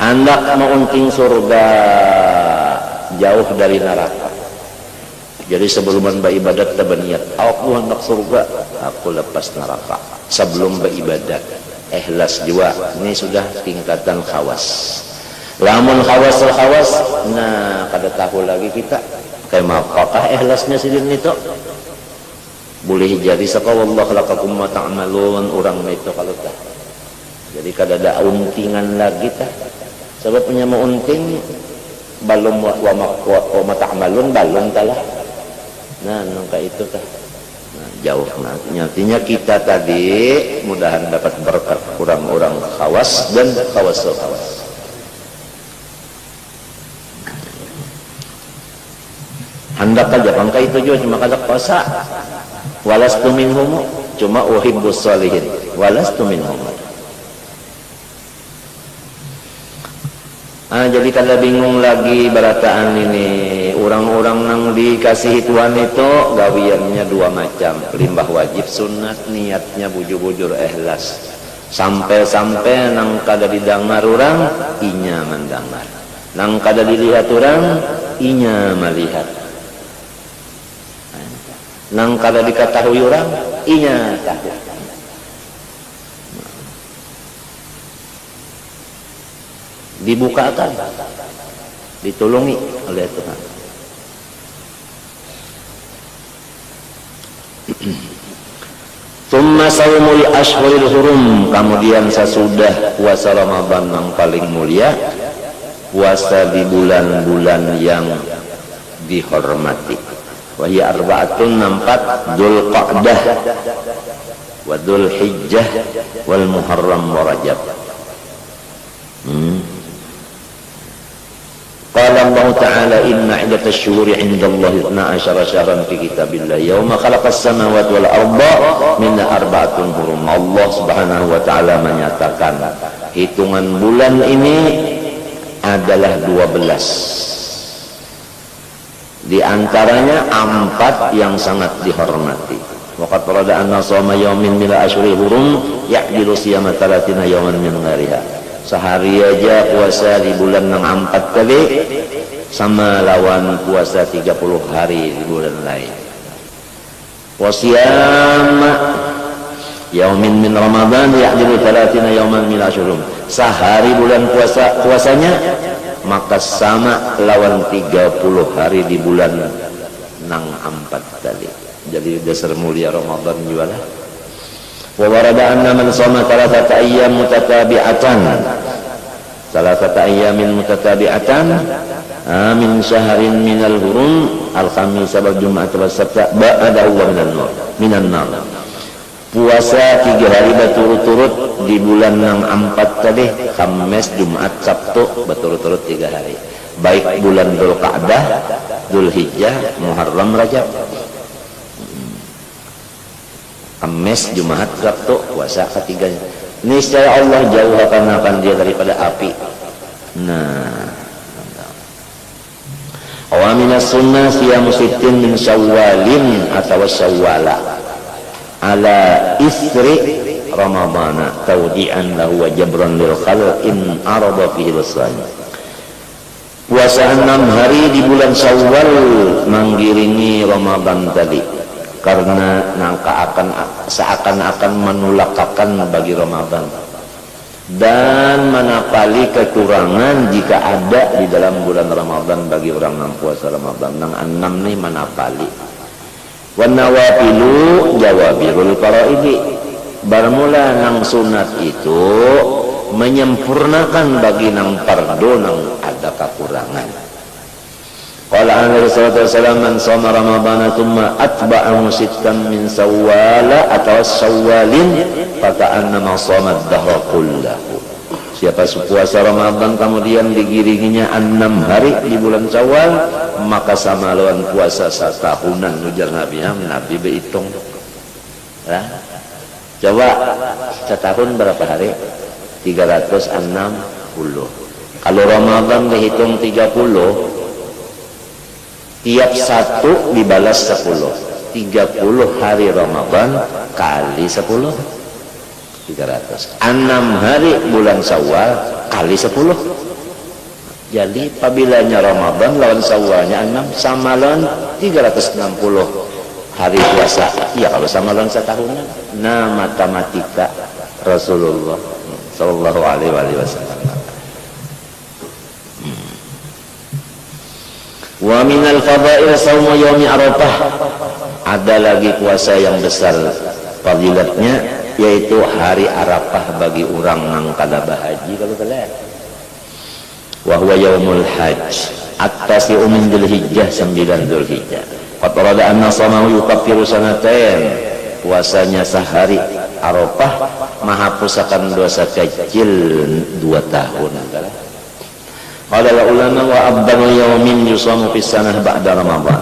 Hendak munting surga, jauh dari neraka. Jadi sebelum beribadat kita berniat, aku hendak surga, aku lepas neraka. Sebelum beribadat, ikhlas juga. Ini sudah tingkatan khawas. Lamun khawas, nah kada tahu lagi kita. Kayak apakah ikhlasnya sidin itu? Boleh jadi sakawallah lakakum ma ta'malun, orang itu kalau tak. Jadi kada ada untingan lagi tak. Sebab punya mau unting, balum wa ta'malun balum talah. Nah, nangka itu kan jauh. Nah, artinya kita tadi mudahan dapat berkat orang-orang khawas dan khawasul khawas. Hendak aja bangka itu juga cuma kada puasa. Walastu minhum, cuma uhibbus sholihin. Walastu minhum. Jadi kada bingung lagi berataan ini. Orang-orang yang dikasihi Tuhan itu gawiannya 2 macam. Limbah wajib sunat, niatnya bujur-bujur ikhlas. Sampai-sampai nang kada didengar orang, inya mendengar. Nang kada dilihat orang, inya melihat. Nang kada diketahui orang, inya tahu. Dibukakan, ditolongi oleh Tuhan. Tsumma saumul ashhuril hurum, kemudian sesudah puasa Ramadan yang paling mulia, puasa di bulan-bulan yang dihormati. Wa hiya arba'atun 4, Dzulqa'dah wa Dzulhijjah wal Muharram wa Rajab. Qala Allah Ta'ala inna 'iddatash syuhuri 'indallahi 12 syahran fi kitabillah yauma khalaqas samawati wal arda minha arba'atun hurum. Allah Subhanahu wa taala menyatakan hitungan bulan ini adalah 12. Di antaranya 4 yang sangat dihormati. Waqad rada anna shawma yawmin min asyhuril hurum ya'dilu siyama 30 yawman min ghariha. Sehari aja puasa di bulan yang 4 kali sama lawan puasa 30 hari di bulan lain. Wasiyam yaumin min Ramadan ya'dilu 30 yauman min asyhurum. Sehari bulan puasanya maka sama lawan 30 hari di bulan nang 4 tadi. Jadi dasar mulia Ramadan juga lah. Wa warada anna man shoma 3 ayyam mutatabi'atan min syahrin minal hurum al-khamis wal jum'ah wal sabt ba'da wa minan nar. Puasa 3 hari berturut-turut di bulan yang 4 tadi, Khamis, Jumat, Sabtu berturut-turut 3 hari. Baik bulan Dzulqa'dah, Dzulhijjah, Muharram, Rajab. Kamis, Jumat, Sabtu, puasa ketiganya. Niscaya Allah jauhkan dia daripada api. Nah, wa minas sunnah siyamu sittin min syawalin atau syawala ala isri Ramadana tawdi'an lahu wa jabran lil khalq in arada fihi al-sani. Puasa 6 hari di bulan Syawal menggiringi Ramadan tadi, karena nangka akan seakan-akan menulakakan bagi Ramadan. dan manapali kekurangan jika ada di dalam bulan Ramadan bagi orang yang puasa Ramadan. Nang 6 nih manapali. Wan nawafilu jawabirul faraidi. Bermula nang sunat itu menyempurnakan bagi nang fardu nang ada kekurangan. Qala alaihi salatu wassalam man shoma ramadhana thumma atba'ahu sittan min sawwala atau syawalin faka'annama shoma ad-dahra kullahu. Siapa puasa Ramadan kemudian digiringinya 6 hari di bulan Syawal, maka sama lawan puasa satahunan. Ujar Nabi, Nabi berhitung. Ya. Coba setahun berapa hari? 360. Kalau Ramadan dihitung 30, tiap satu dibalas 10. 30 hari Ramadan kali 10 300. 6 hari bulan Syawal kali 10. Jadi apabila Ramadan lawan Syawalnya 6 sama lawan 360 hari puasa. Ya kalau sama lawan setahunan. Nah matematika Rasulullah sallallahu alaihi wasallam. Wa minal fadail saumu yaumi Arafah. Ada lagi puasa yang besar fadilatnya, yaitu hari Arafah bagi orang yang kada bahaji kalau kalian. Wa huwa yaumul hajj at-tasi'u min Dzulhijjah, 9 Dzulhijjah. Qad warada anna shamahu yukaffiru sanatain. Puasanya sehari Arafah menghapuskan dosa kecil 2 tahun. Qala ulama wa abdalul yaumin yusamu fis sanah ba'da Ramadan.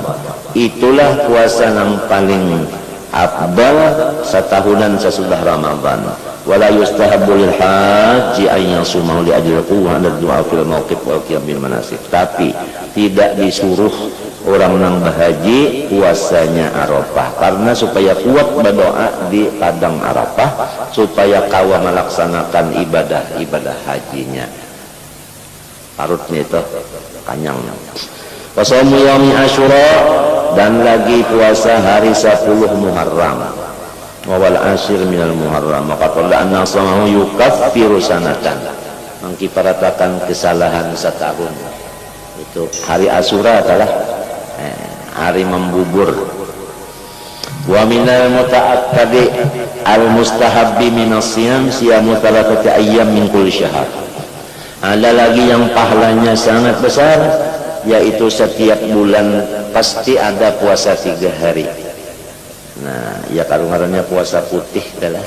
Itulah puasa yang paling afdal setahunan sesudah Ramadan. Wala yustahabbu lil haji an yasumahu li ajli quwwah ad-du'a fil mawqif wal qiyam bil manasik. Tapi tidak disuruh orang yang berhaji puasanya Arafah karena supaya kuat berdoa di padang Arafah supaya kawa melaksanakan ibadah hajinya. Parutnya itu kanyang. Wasaumu yaumi Asyura, dan lagi puasa hari 10 Muharram. Wal asyir minal Muharram. Maka qala anna shamahu yukaffiru sanatan. Mengkiparatakan kesalahan setahun. Itu hari Asyura adalah hari membubur. Wa minal muta'akkadi al mustahabbi minas siyam siyamu 3 ayyam min kulli syahr. Ada lagi yang pahalanya sangat besar, yaitu setiap bulan pasti ada puasa 3 hari. Nah, ya karung-karungnya puasa putih adalah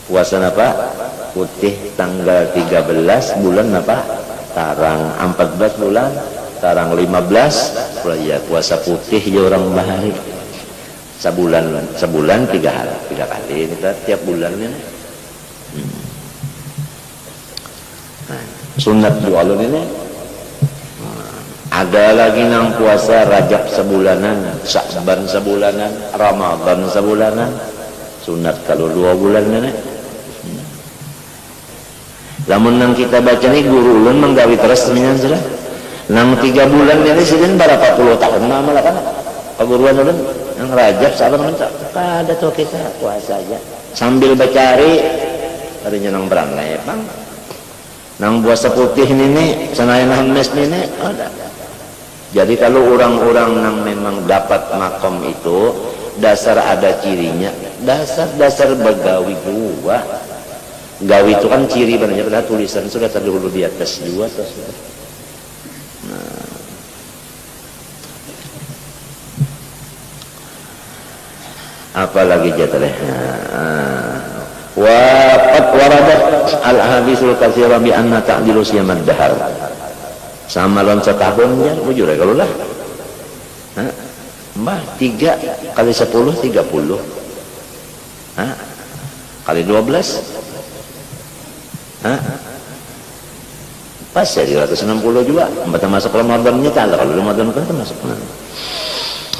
puasa apa? Putih tanggal 13 bulan apa? Tarang 14 bulan, tarang 15. Ya puasa putih ya orang bahari. Sebulan 3 kali kita tiap bulannya. Sunat jualun ini. Ada lagi nang puasa Rajab sebulanan, Sya'ban sebulanan, Ramadan sebulanan. Sunat kalau 2 bulan ini. Lamun nang kita baca ni guru ulun menggawi terus minyan sudah. Nang 3 bulan ini sidin berapa puluh tahun malah kan. Paguruan ulun yang Rajab Sya'ban ada tuh kita puasa aja sambil bercari harinya nang beranai bang. Nang puasa putih ini senayan mes ini ada. Jadi kalau orang-orang yang memang dapat makom itu dasar ada cirinya, dasar begawi dua. Gawi itu kan ciri banyak, pada tulisan sudah terdahulu di atas dua terus. Nah. Apalagi jatuhnya. Wa qad waradat al-ahaditsul katsira bi anna ta'dilu siyamad dahar. Sama lawan setahun ya, bujur kalau lah. Mbah 3 kali 10 30. Kali 12. Pas ya 360 juga. Mbah masuk Ramadannya kalau Ramadan kan masuk.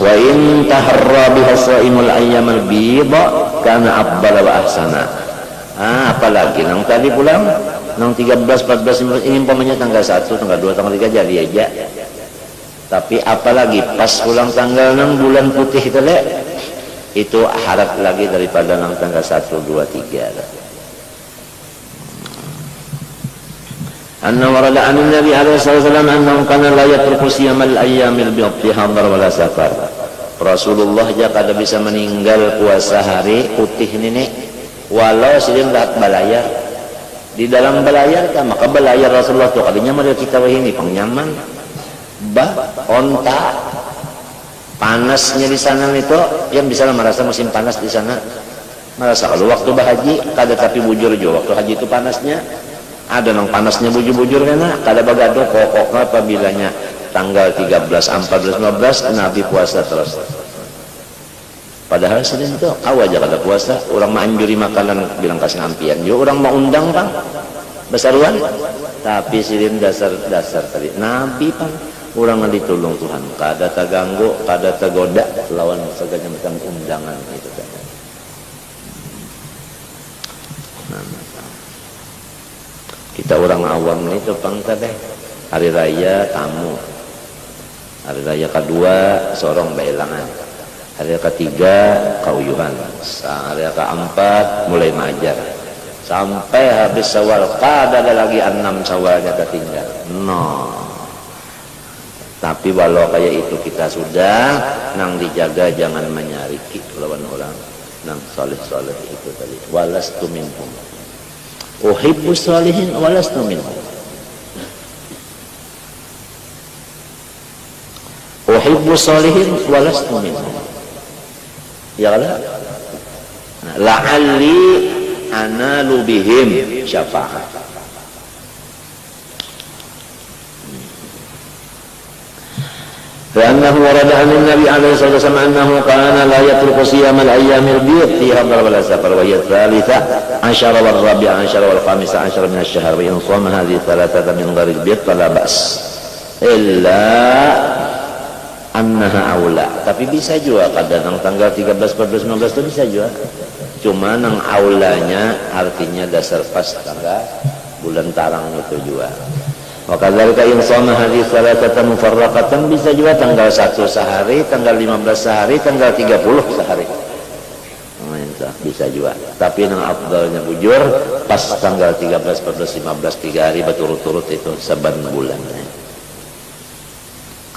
Wa in taharra biha shaimul ayyamal bidha kana afdal wa ahsana. Apalagi nang tadi pulang nang 13 14 ini umpamanya tanggal 1 tanggal 2 tanggal 3 jadi aja. Tapi apalagi pas pulang tanggal 6 bulan putih itu itu harap lagi daripada nang tanggal 1 2 3. Anna warada an Nabi alaihi wasallam annahu kana la yatruku siyamal ayyamil bidhi hadar wala safar. Rasulullah ja kada bisa meninggal puasa hari putih nenek walau sidin rat balayar. Di dalam balayar kan maka balayar Rasulullah tu kadinya mah kita wah ini pengnyaman. Onta panasnya di sana itu yang bisa merasa musim panas di sana. Merasa kalau waktu bahaji kada tapi bujur jo waktu haji itu panasnya. Ada nang panasnya bujur-bujur kena kada bagado pokoknya apabilanya tanggal 13, 14, 15 Nabi puasa terus. Padahal Senin itu aja kada puasa, orang mah anjuri makanan bilang kasih ngampian. Yo orang mau undang Bang. Besaruan. Tapi Senin dasar tadi Nabi Bang. Orang ditolong Tuhan, kada terganggu, kada tergoda lawan segala macam undangan itu kan. Kita orang awam itu pangkat deh. Hari raya tamu. Hari raya kedua sorong bailangan. Hari ketiga kauyuhan. Hari keempat mulai mengajar. Sampai habis Syawal kada ada lagi 6 Syawalnya tertinggal. No. Tapi walau kayak itu kita sudah nang dijaga jangan menyariki lawan orang nang soleh-soleh itu tadi. Walastu minhum. Uhibbus sholihin walastu minhum. Uhibbus sholihin walastu minhum. Ya Allah. La'alli analu bihim syafa'ah. فأنه ورد عن النبي عليه الصلاة والسلام أنه كان لا يترك صيام الأيام البيض في حضر ولا سفر وهي الثالثة عشر والرابعة عشر والخامسة عشر من الشهر وإن صام هذه الثلاثة من غير البيض فلا بأس إلا أنها أولى. Tapi bisa juga kadang tanggal 13, 14, 15 itu bisa juga. Cuma nang aulanya artinya dasar pas tanggal bulan tarang itu juga. Wakadzalika in shoma hadhihi thalathatan mufarraqatan bisa juga tanggal 1 sehari, tanggal 15 sehari, tanggal 30 sehari. Bisa juga. Tapi yang afdalnya bujur pas tanggal 13, 14, 15 3 hari berturut-turut itu saban bulan.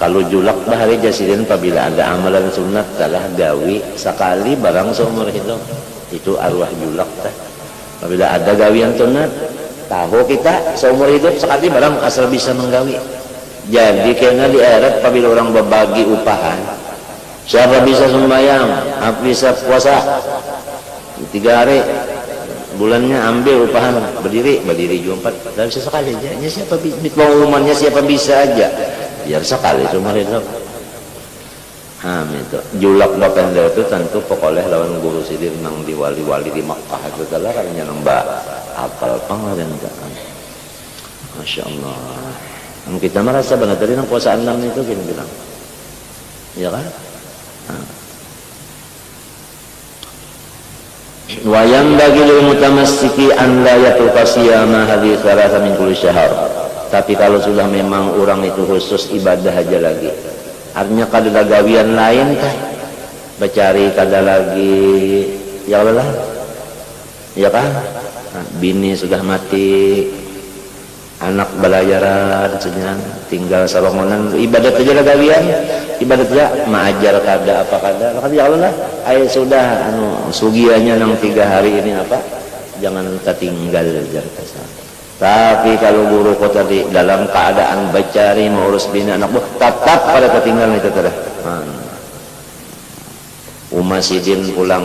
Kalau julak bahari jasidin apabila ada amalan sunat telah gawi sekali barang seumur hidup. Itu arwah julak teh. Apabila ada gawian sunat tahu kita seumur hidup sekali barang asal bisa menggawi. Jadi kena di akhirat apabila orang berbagi upahan, siapa bisa sembahyang, apa bisa puasa 3 hari bulannya ambil upahan berdiri juga 4 tidak bisa sekali aja. Siapa pengumumannya siapa bisa aja biar sekali seumur hidup. Itu julak bapenda itu tentu pokoknya lawan guru sidir nang di wali-wali di Makkah itu telah karena nambah apal pangladen kan. Masya Allah. Kita merasa benar tadi nang puasa 6 itu gini bilang. Ya kan? Wa yanbaghi lil mutamassiki an la yatruka siyama hadhihi thalatha min kulli syahr. Tapi kalau sudah memang orang itu khusus ibadah aja lagi. Artinya kada ada gawian lain kan? Becari kada lagi ya Allah. Ya kan? Bini sudah mati, anak belajaran senyang, tinggal sarongonan ibadat aja lah gawian, ibadat aja maajar kada apa kada. Maka ya Allah, ayo sudah sugianya nang 3 hari ini apa? Jangan tertinggal jangan. Tapi kalau guru kau tadi dalam keadaan becari mengurus bini anak buah tetap pada ketinggalan itu tadi. Umasidin pulang.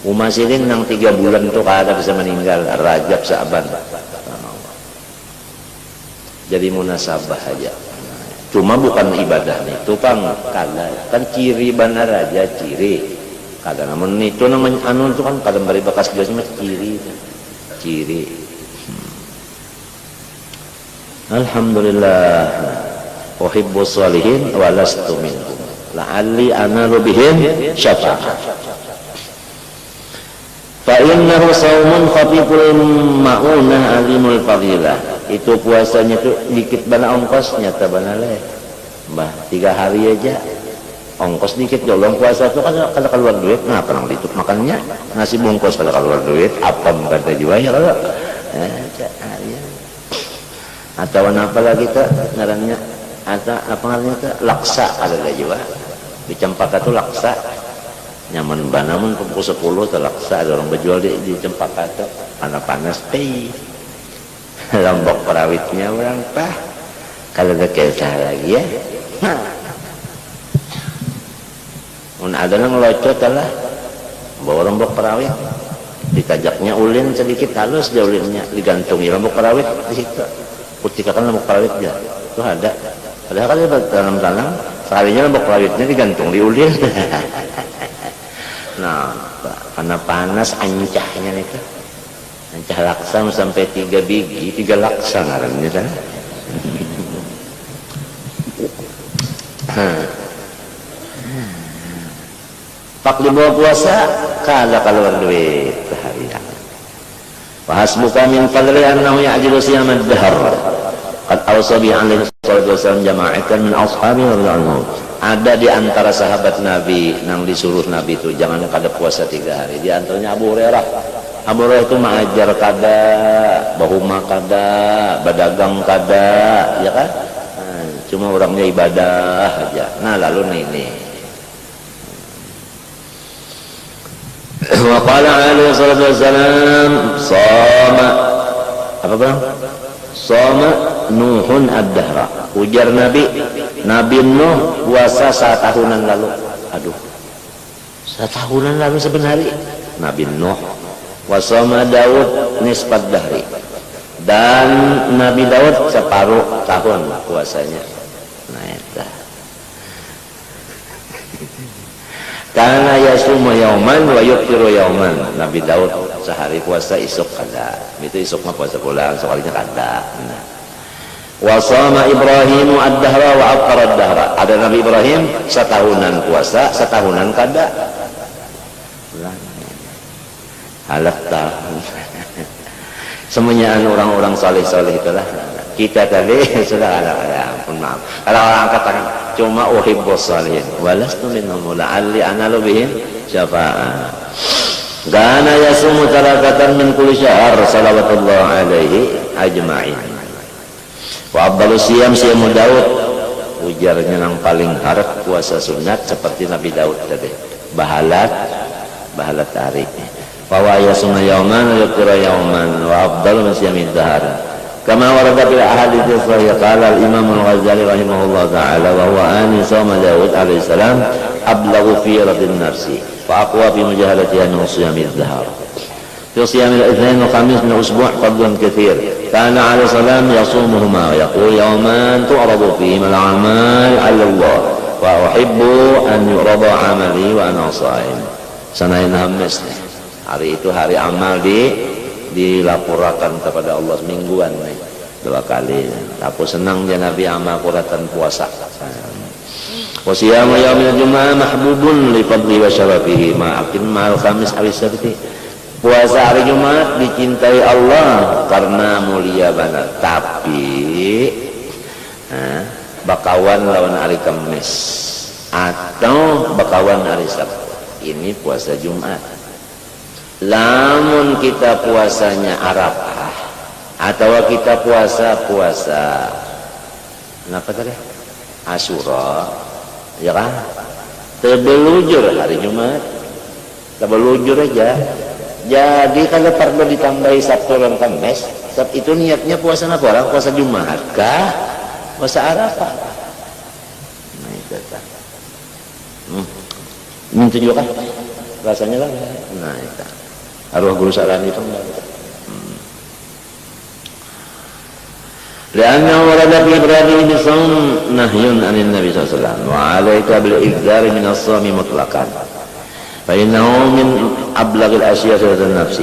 Umasidin yang 3 bulan itu kada bisa meninggal. Rajab Sa'ban. Jadi munasabah aja. Cuma bukan ibadah itu pang kada. Kan ciri benar aja ciri. Kada namun itu namanya anu itu kan kada beri bekas biasanya ciri. Ciri. Alhamdulillah uhibbus sholihin walastu minhum la'alli analu bihim syafa'ah fa innahu shaumun khafiful ma'unah alimul fadilah. Itu puasanya itu dikit bana ongkosnya tabana leh bah 3 hari aja ongkos dikit jolong puasa itu kan kalau keluar duit ngapa nang ditutup makannya nasi bungkus kalau keluar duit apa kata jiwa ya kalau atau apa lagi tuh ngarannya, atau apa ngarannya tuh laksa ada juga di Cempaka tuh laksa nyaman banamun pukul 10 tuh laksa ada orang berjual di Cempaka tuh panas lombok perawitnya orang pah kalau ada kesah lagi ya ada yang ngelocot lah bawa lombok perawit ditajaknya ulin sedikit halus dia ulinnya digantungi lombok perawit di situ putihkan lombok perawit dia itu ada padahal kan dia tanam-tanam sekalinya lombok perawitnya digantung di ulin nah karena panas ancahnya itu ancah laksa sampai 3 biji 3 laksa ngarannya kan pak dibawa puasa kalah keluar duit seharian wahasbuka min fadli annahu ya'jilu siyamad dahr qad awsa bi alaihi salatu wasallam jama'atan min ashabi radhiyallahu ada di antara sahabat Nabi yang disuruh Nabi itu jangan kada puasa 3 hari di antaranya Abu Hurairah itu mengajar kada bahuma kada badagang kada ya kan cuma orangnya ibadah aja nah lalu ini wa qala alaihi salatu wassalam sama apa bang sama Nuhun ad-dahra ujar Nabi Nuh puasa 1 tahunan lalu aduh 1 tahunan lalu sebenarnya Nabi Nuh wasama Daud nisbat dahri dan Nabi Daud separuh tahun puasanya nah itu karena yasumu yauman wa yuftiru yauman Nabi Daud sehari puasa isuk kada itu isuk mah puasa pulang sekalinya kada nah. Wasama Ibrahim ad-dahra wa afṭara ad-dahra ada Nabi Ibrahim 1 tahunan puasa 1 tahunan kada halak tahun semuanya orang-orang saleh-saleh itulah kita tadi sudah ada ampun maaf kalau orang katakan cuma uhibbus salihin walastu minhum la'alli analu bihim syafa'ah kana yasumu tarakatan min kulli syahr salawatullah alaihi ajma'in wa afdalus siyam siyamu Daud ujarnya yang paling harap puasa sunat seperti Nabi Daud tadi bahalat hari bahwa yasuma yauman wa yaqra yauman wa afdalu min siyamid dahr kama warada bil ahadits sahih qala al imam al ghazali rahimahullah taala wa huwa an sama Daud alaihi salam ablaghu fi radin nafsi wa aqwa fi mujahadatiha min siyamid dahr fi siyamil ithnain wa khamis min usbu' fadlan kathir kana alaihi salam yasumuhuma wa yaqul yawman tu'radu fihi al a'mal 'ala Allah wa uhibbu an yurada 'amali wa ana sha'im sanain hamis hari itu hari amal dilaporkan kepada Allah semingguan nih 2 kali aku senang dia Nabi amal kuratan puasa wa siyamu yaumil jumu'ah mahbubun li fadli wa syarafihi ma'akin ma'al khamis awi sabti puasa hari Jumat dicintai Allah karena mulia banget tapi bakawan lawan hari Kamis atau bakawan hari Sabtu ini puasa Jumat lamun kita puasanya Arafah atau kita puasa kenapa tadi Asyura ya kan terbelujur hari Jumat terbelujur aja jadi kalau perlu ditambahi Sabtu dan Kamis itu niatnya puasa apa orang puasa Jumat kah puasa Arafah nah itu kan menunjukkan rasanya lah nah itu arwah guru sarani itu لأنه ورد في إبراهيم الصوم نهي عن النبي صلى الله عليه وسلم وعليك بالإكثار من الصوم مطلقا فإنه من أبلغ الأشياء سيرة النفس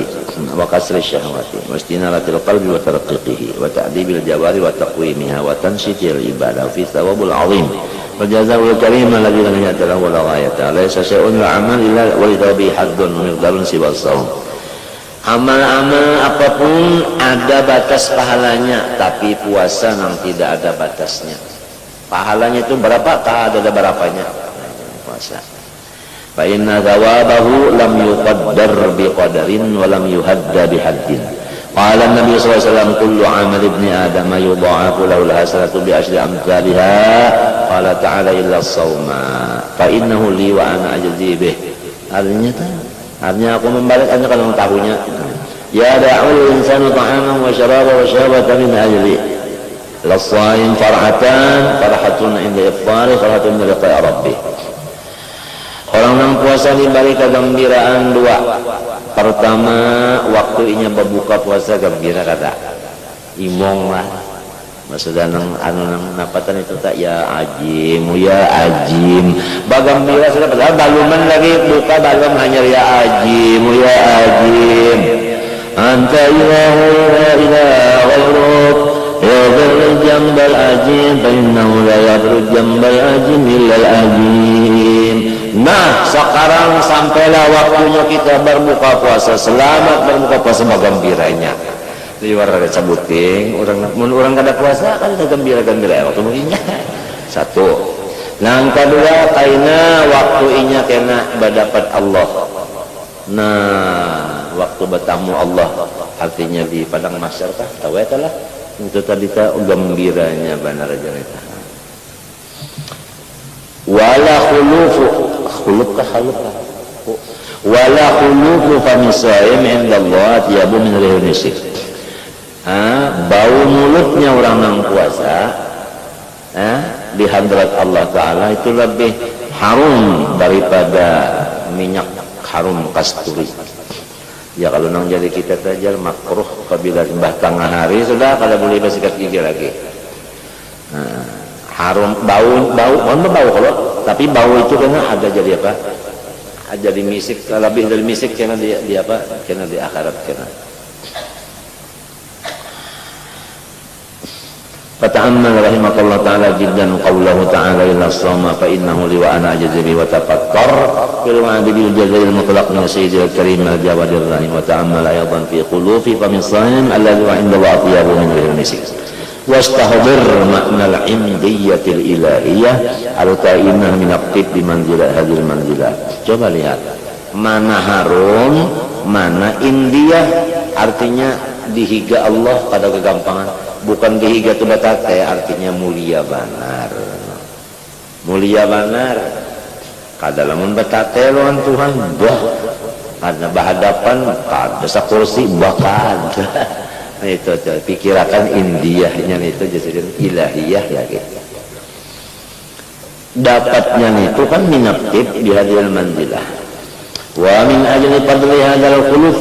وكسر الشهوات واستنارة القلب وترقيقه وتأديب الجوارح وتقويمها وتنشيط العبادة وفي ثواب العظيم والجزاء الكريم الذي لم يأت له ولا غاية ليس شيء العمل إلا ولثوابه حد ومقدار سوى الصوم amal-amal apapun ada batas pahalanya tapi puasa yang tidak ada batasnya pahalanya itu berapa ada berapanya puasa fa inna thawabahu lam yuqaddar biqadarin wa lam yuhadda bihaddin Qala Nabi sallallahu alaihi wasallam kullu 'amal ibni Adam yudha'afu lahu al-hasanatu bi asyri amsalha. Qala ta'ala illa as-shauma fa innahu li wa ana ajzi bih. Artinya aku membalikkannya kalau tahunya. Ya da'ul insanu ta'aman wa syaraba wa syarabatan min ajli. Las-shaim far'atan farhatun 'inda iftari farhatun 'inda liqa'i rabbih. Orang yang puasa diberi kegembiraan dua. Pertama, waktu inya berbuka puasa gembira kata. Imong lah. Maksudnya nang napatan itu tak ya ajim, ya ajim. Bagambira sudah padahal baluman lagi buka balum hanya ya ajim, ya ajim. Anta ilahu la ilaha ghairuk. Yadhur jambal ajim, fa innahu la yadhur jambal ajim illa al-ajim. Nah, sekarang sampailah waktunya kita berbuka puasa. Selamat berbuka puasa bagambiranya. Di luar ada sabuting, orang kada puasa kan ada gembira-gembira waktu mungkinnya. Satu. Yang kedua, kaina waktu inya kena berdapat Allah. Nah, waktu bertamu Allah artinya di padang mahsyar kah? Tahu ya lah. Itu tadi ta gembiranya benar aja kita. Wala khulufu wala khulufu famisaim indallah tiabu min rihisik. Bau mulutnya orang yang puasa di hadrat Allah Ta'ala itu lebih harum daripada minyak harum kasturi. Ya kalau nang jadi kita saja makruh apabila sembah tengah hari sudah kalau boleh bersikat gigi lagi. Harum bau kalau tapi bau itu kena ada jadi apa? Ada di misik, lebih dari misik kena di apa? Kena di akhirat kena. Fata'ammal rahimakallah ta'ala jiddan qawlahu ta'ala illa as-sawma fa innahu li wa ana ajzi bi wa tafakkar fil wa'di bil jazail mutlaq min sayyidil karim al-jawadir rahim wa ta'ammal aydan fi qulufi fa min sa'im alladhi wa inda Allah atyabu min al-misik wastahdir makna al-imdiyatil ilahiyah al-ta'inah min aqtib bi manzilah hadil manzilah. Coba lihat mana harum mana indiyah, artinya dihiga Allah pada kegampangan, bukan dihiga tu batate artinya mulia banar. Mulia banar kada lamun batate lawan Tuhan bah ada berhadapan kada sakursi bahkan. Nah, itu pikirakan indiyahnya itu jadi ilahiyah lagi. Dapatnya itu kan minaqtib di hadil manzilah. Wa min ajli fadli hadzal khuluf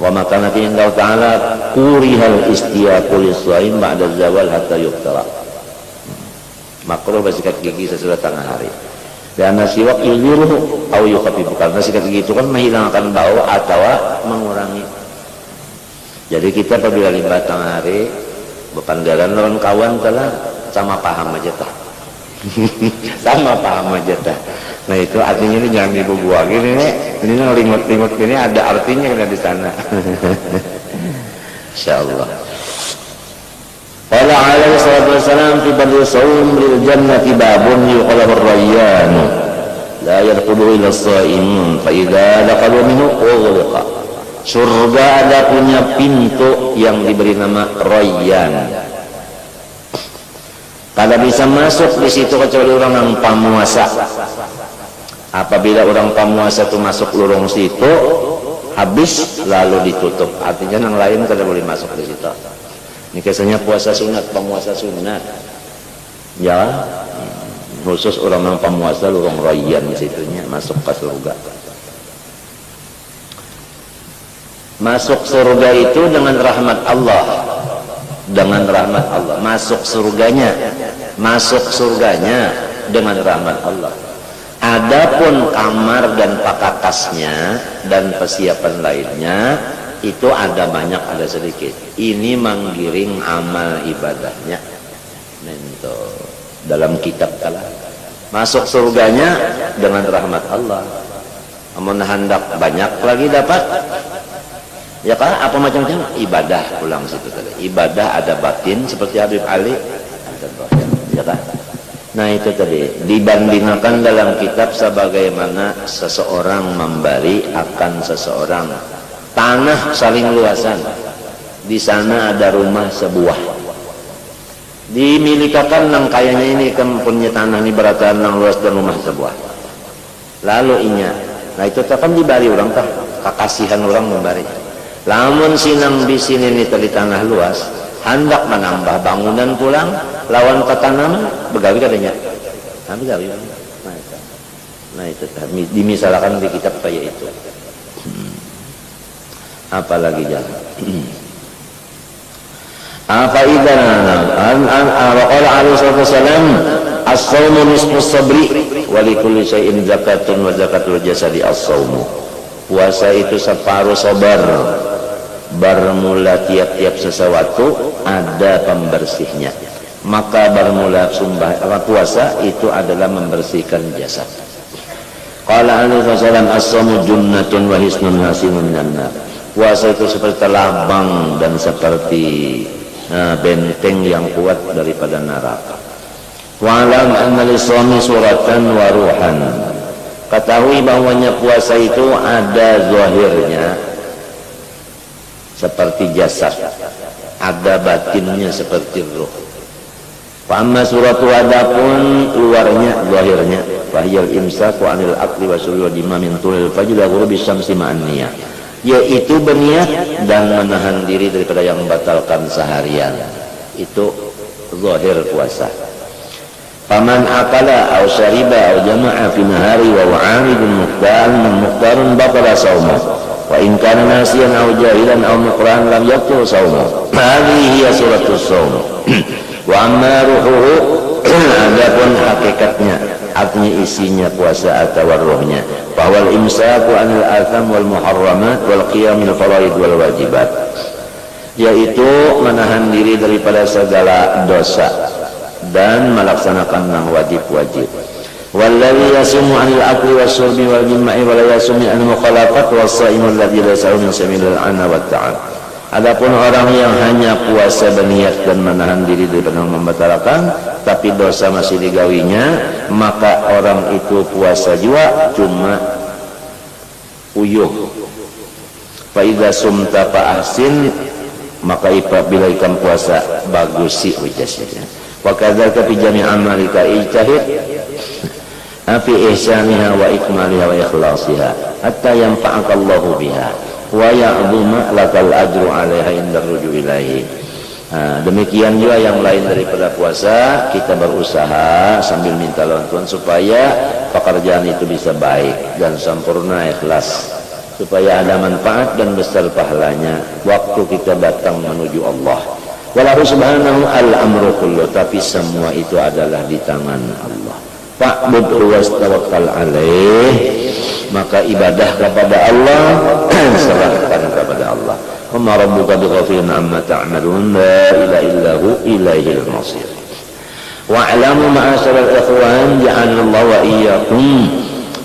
wa makanati inda ta'ala kurihal istiyaqu lis-shaim ba'da zawal hatta yuftara. Makruh bersikat gigi sesudah tengah hari. Dan siwak yuliruhu au yukhafif, karena sikat gigi itu kan menghilangkan bau atau mengurangi. Jadi kita apabila limbah tengah hari berpandaran lawan kawan telah sama paham aja tah. Sama paham aja tah. Nah itu artinya ini jangan dibuang gini nih. Ini lingut-lingut ini ada artinya kena di sana. Insyaallah. Qala alaihi salatu wassalam fi badri shaum lil jannati babun yuqalu ar-rayyan. La yadkhulu illa as-sha'imun fa idza dakhalu minhu ughliqa. Surga ada punya pintu yang diberi nama Rayyan. Kada bisa masuk di situ kecuali orang yang pamuasa. Apabila orang pamuasa itu masuk lorong situ, habis lalu ditutup. Artinya yang lain kada boleh masuk di situ. Ini biasanya puasa sunat, pamuasa sunat. Ya, khusus orang yang pamuasa lorong Rayyan di situnya masuk ke surga. Masuk surga itu dengan rahmat Allah. Dengan rahmat Allah. Masuk surganya dengan rahmat Allah. Adapun kamar dan pakakasnya dan persiapan lainnya itu ada banyak ada sedikit. Ini menggiring amal ibadahnya. Itu dalam kitab kalah. Masuk surganya dengan rahmat Allah. Amun hendak banyak lagi dapat. Ya kan apa macam-macam ibadah pulang situ tadi. Ibadah ada batin seperti Habib Ali ada zahir, ya kan? Nah itu tadi dibandingkan dalam kitab sebagaimana seseorang memberi akan seseorang tanah saling luasan. Di sana ada rumah sebuah. Dimilikakan nang kayaknya ini kan punya tanah ini berataan nang luas dan rumah sebuah. Lalu inya, nah itu kan dibari orang tah, kakasihan orang membari. Lamun sinang di sini ini tadi tanah luas, hendak menambah bangunan pulang, lawan petanaman begawi katanya. Nah, begawi. Nah itu dimisalkan di kitab kayak itu. Apalagi jangan. Apa idan waqala alaihi wasallam as-shaumu nisfu sabri wa likulli syai'in zakatun wa zakatul jasadi as-shaumu. Puasa itu separuh sabar. Bermula tiap-tiap sesuatu ada pembersihnya. Maka bermula puasa itu adalah membersihkan jasad. Qala alaihi wasallam as-shaumu junnatun wa hisnun hasinun minan nar. Puasa itu seperti labang dan seperti benteng yang kuat daripada neraka. Wa'lam anna lis-shaumi suratan wa ruhan. Ketahui bahwanya puasa itu ada zahirnya seperti jasad, ada batinnya seperti ruh. Fa'amma suratu adapun luarnya, zahirnya, fahiyal imsaku anil akli wa syurbi wa dima min tulil fajr wa ghurubi syamsi ma'an niyah, yaitu berniat dan menahan diri daripada yang membatalkan seharian. Itu zahir puasa. Faman akala aw syariba aw jama'a fi nahari wa wa'amidun muqtarun batala sawmuh. Wa in kana nasiyan aw jahilan aw muqran lam yaqtul sawmuh. Hadhihi hiya suratus shaum. Wa amma ruhuhu, adapun hakikatnya, artinya isinya puasa atau ruhnya, bahwa imsaku anil atham wal muharramat wal qiyamil faraid wal wajibat, yaitu menahan diri daripada segala dosa dan melaksanakan yang wajib-wajib. Walladzi yasumu anil akli wasyurbi wal jimai wa la yasumi anil mukhalafat was-shaimul ladzi la yasau min samilal ana wat ta'am. Adapun orang yang hanya puasa berniat dan menahan diri daripada membatalkan tapi dosa masih digawinya, maka orang itu puasa juga cuma uyuh. Fa idza sumta fa ahsin, maka apabila ikan puasa bagus sih ujasnya. Wa kadzalika fi jami' amalika ijtahid fi ihsaniha wa ikmaliha wa ikhlasiha hatta yanfa'aka Allahu biha wa ya'dhuma lakal ajru 'alaiha inda ruju' ilaihi. Demikian juga yang lain daripada puasa, kita berusaha sambil minta lawan Tuhan supaya pekerjaan itu bisa baik dan sempurna, ikhlas, supaya ada manfaat dan besar pahalanya waktu kita datang menuju Allah. Wallahu subhanahu al-amru kullu, tapi semua itu adalah di tangan Allah. Fa'budhu wastawakkal alaih, maka ibadah kepada Allah, serahkan kepada Allah. Wa ma rabbuka bighafilin amma ta'malun, la ilaha illahu ilaihil masir. Wa'lamu ma'asyaral ikhwan ja'alallahu wa iyyakum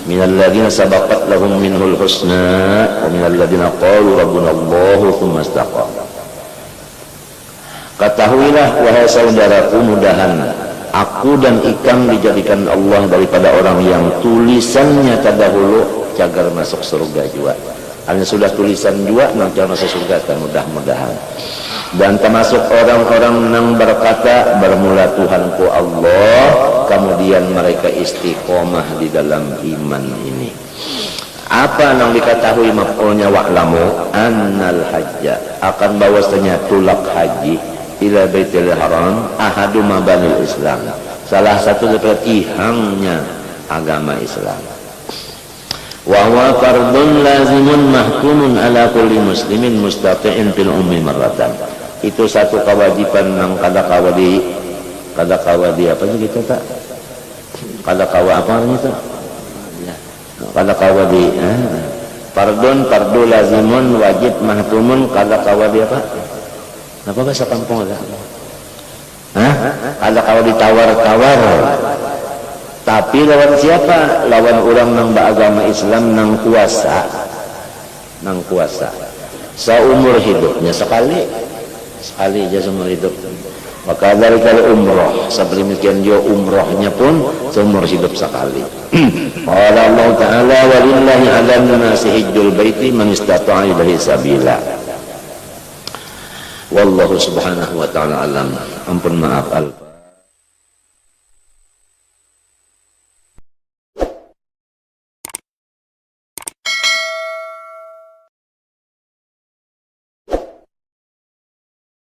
minal ladzina sabaqat lahum minhul husna wa minal ladzina qalu rabbuna Allahu tsumma istaqamu. Ketahuilah wahai saudaraku, mudahan aku dan ikang dijadikan Allah daripada orang yang tulisannya terdahulu cagar masuk surga juga. Hanya sudah tulisan juga cagar masuk surga, mudah-mudahan. Dan termasuk orang-orang yang berkata bermula Tuhanku Allah, kemudian mereka istiqomah di dalam iman ini. Apa yang diketahui maf'ulnya wa'lamu annal hajja, akan bahwasanya tulak haji ila Baitul Haram ahadu mabanil Islam, salah satu daripada tihangnya agama Islam. Wa huwa fardun lazimun mahkumun ala kulli muslimin mustati'in fil ummi marratan. Itu satu kewajiban yang kada kawadi apa sih kita tak? Kada kawa apa itu? Kada kawadi fardun fardu lazimun wajib mahkumun kada kawadi apa? Apa bahasa kampung ada? Ada kalau ditawar-tawar. Tapi lawan siapa? Lawan orang yang beragama Islam nang kuasa. Seumur hidupnya sekali aja seumur hidup. Maka dari kalau umroh, sedemikian juga umrohnya pun seumur hidup sekali. Qala Allah Ta'ala walillahi 'alan nasi hajjul baiti man istata'a ilaihi sabila. Wallahu subhanahu wa ta'ala alam. Ampun maaf al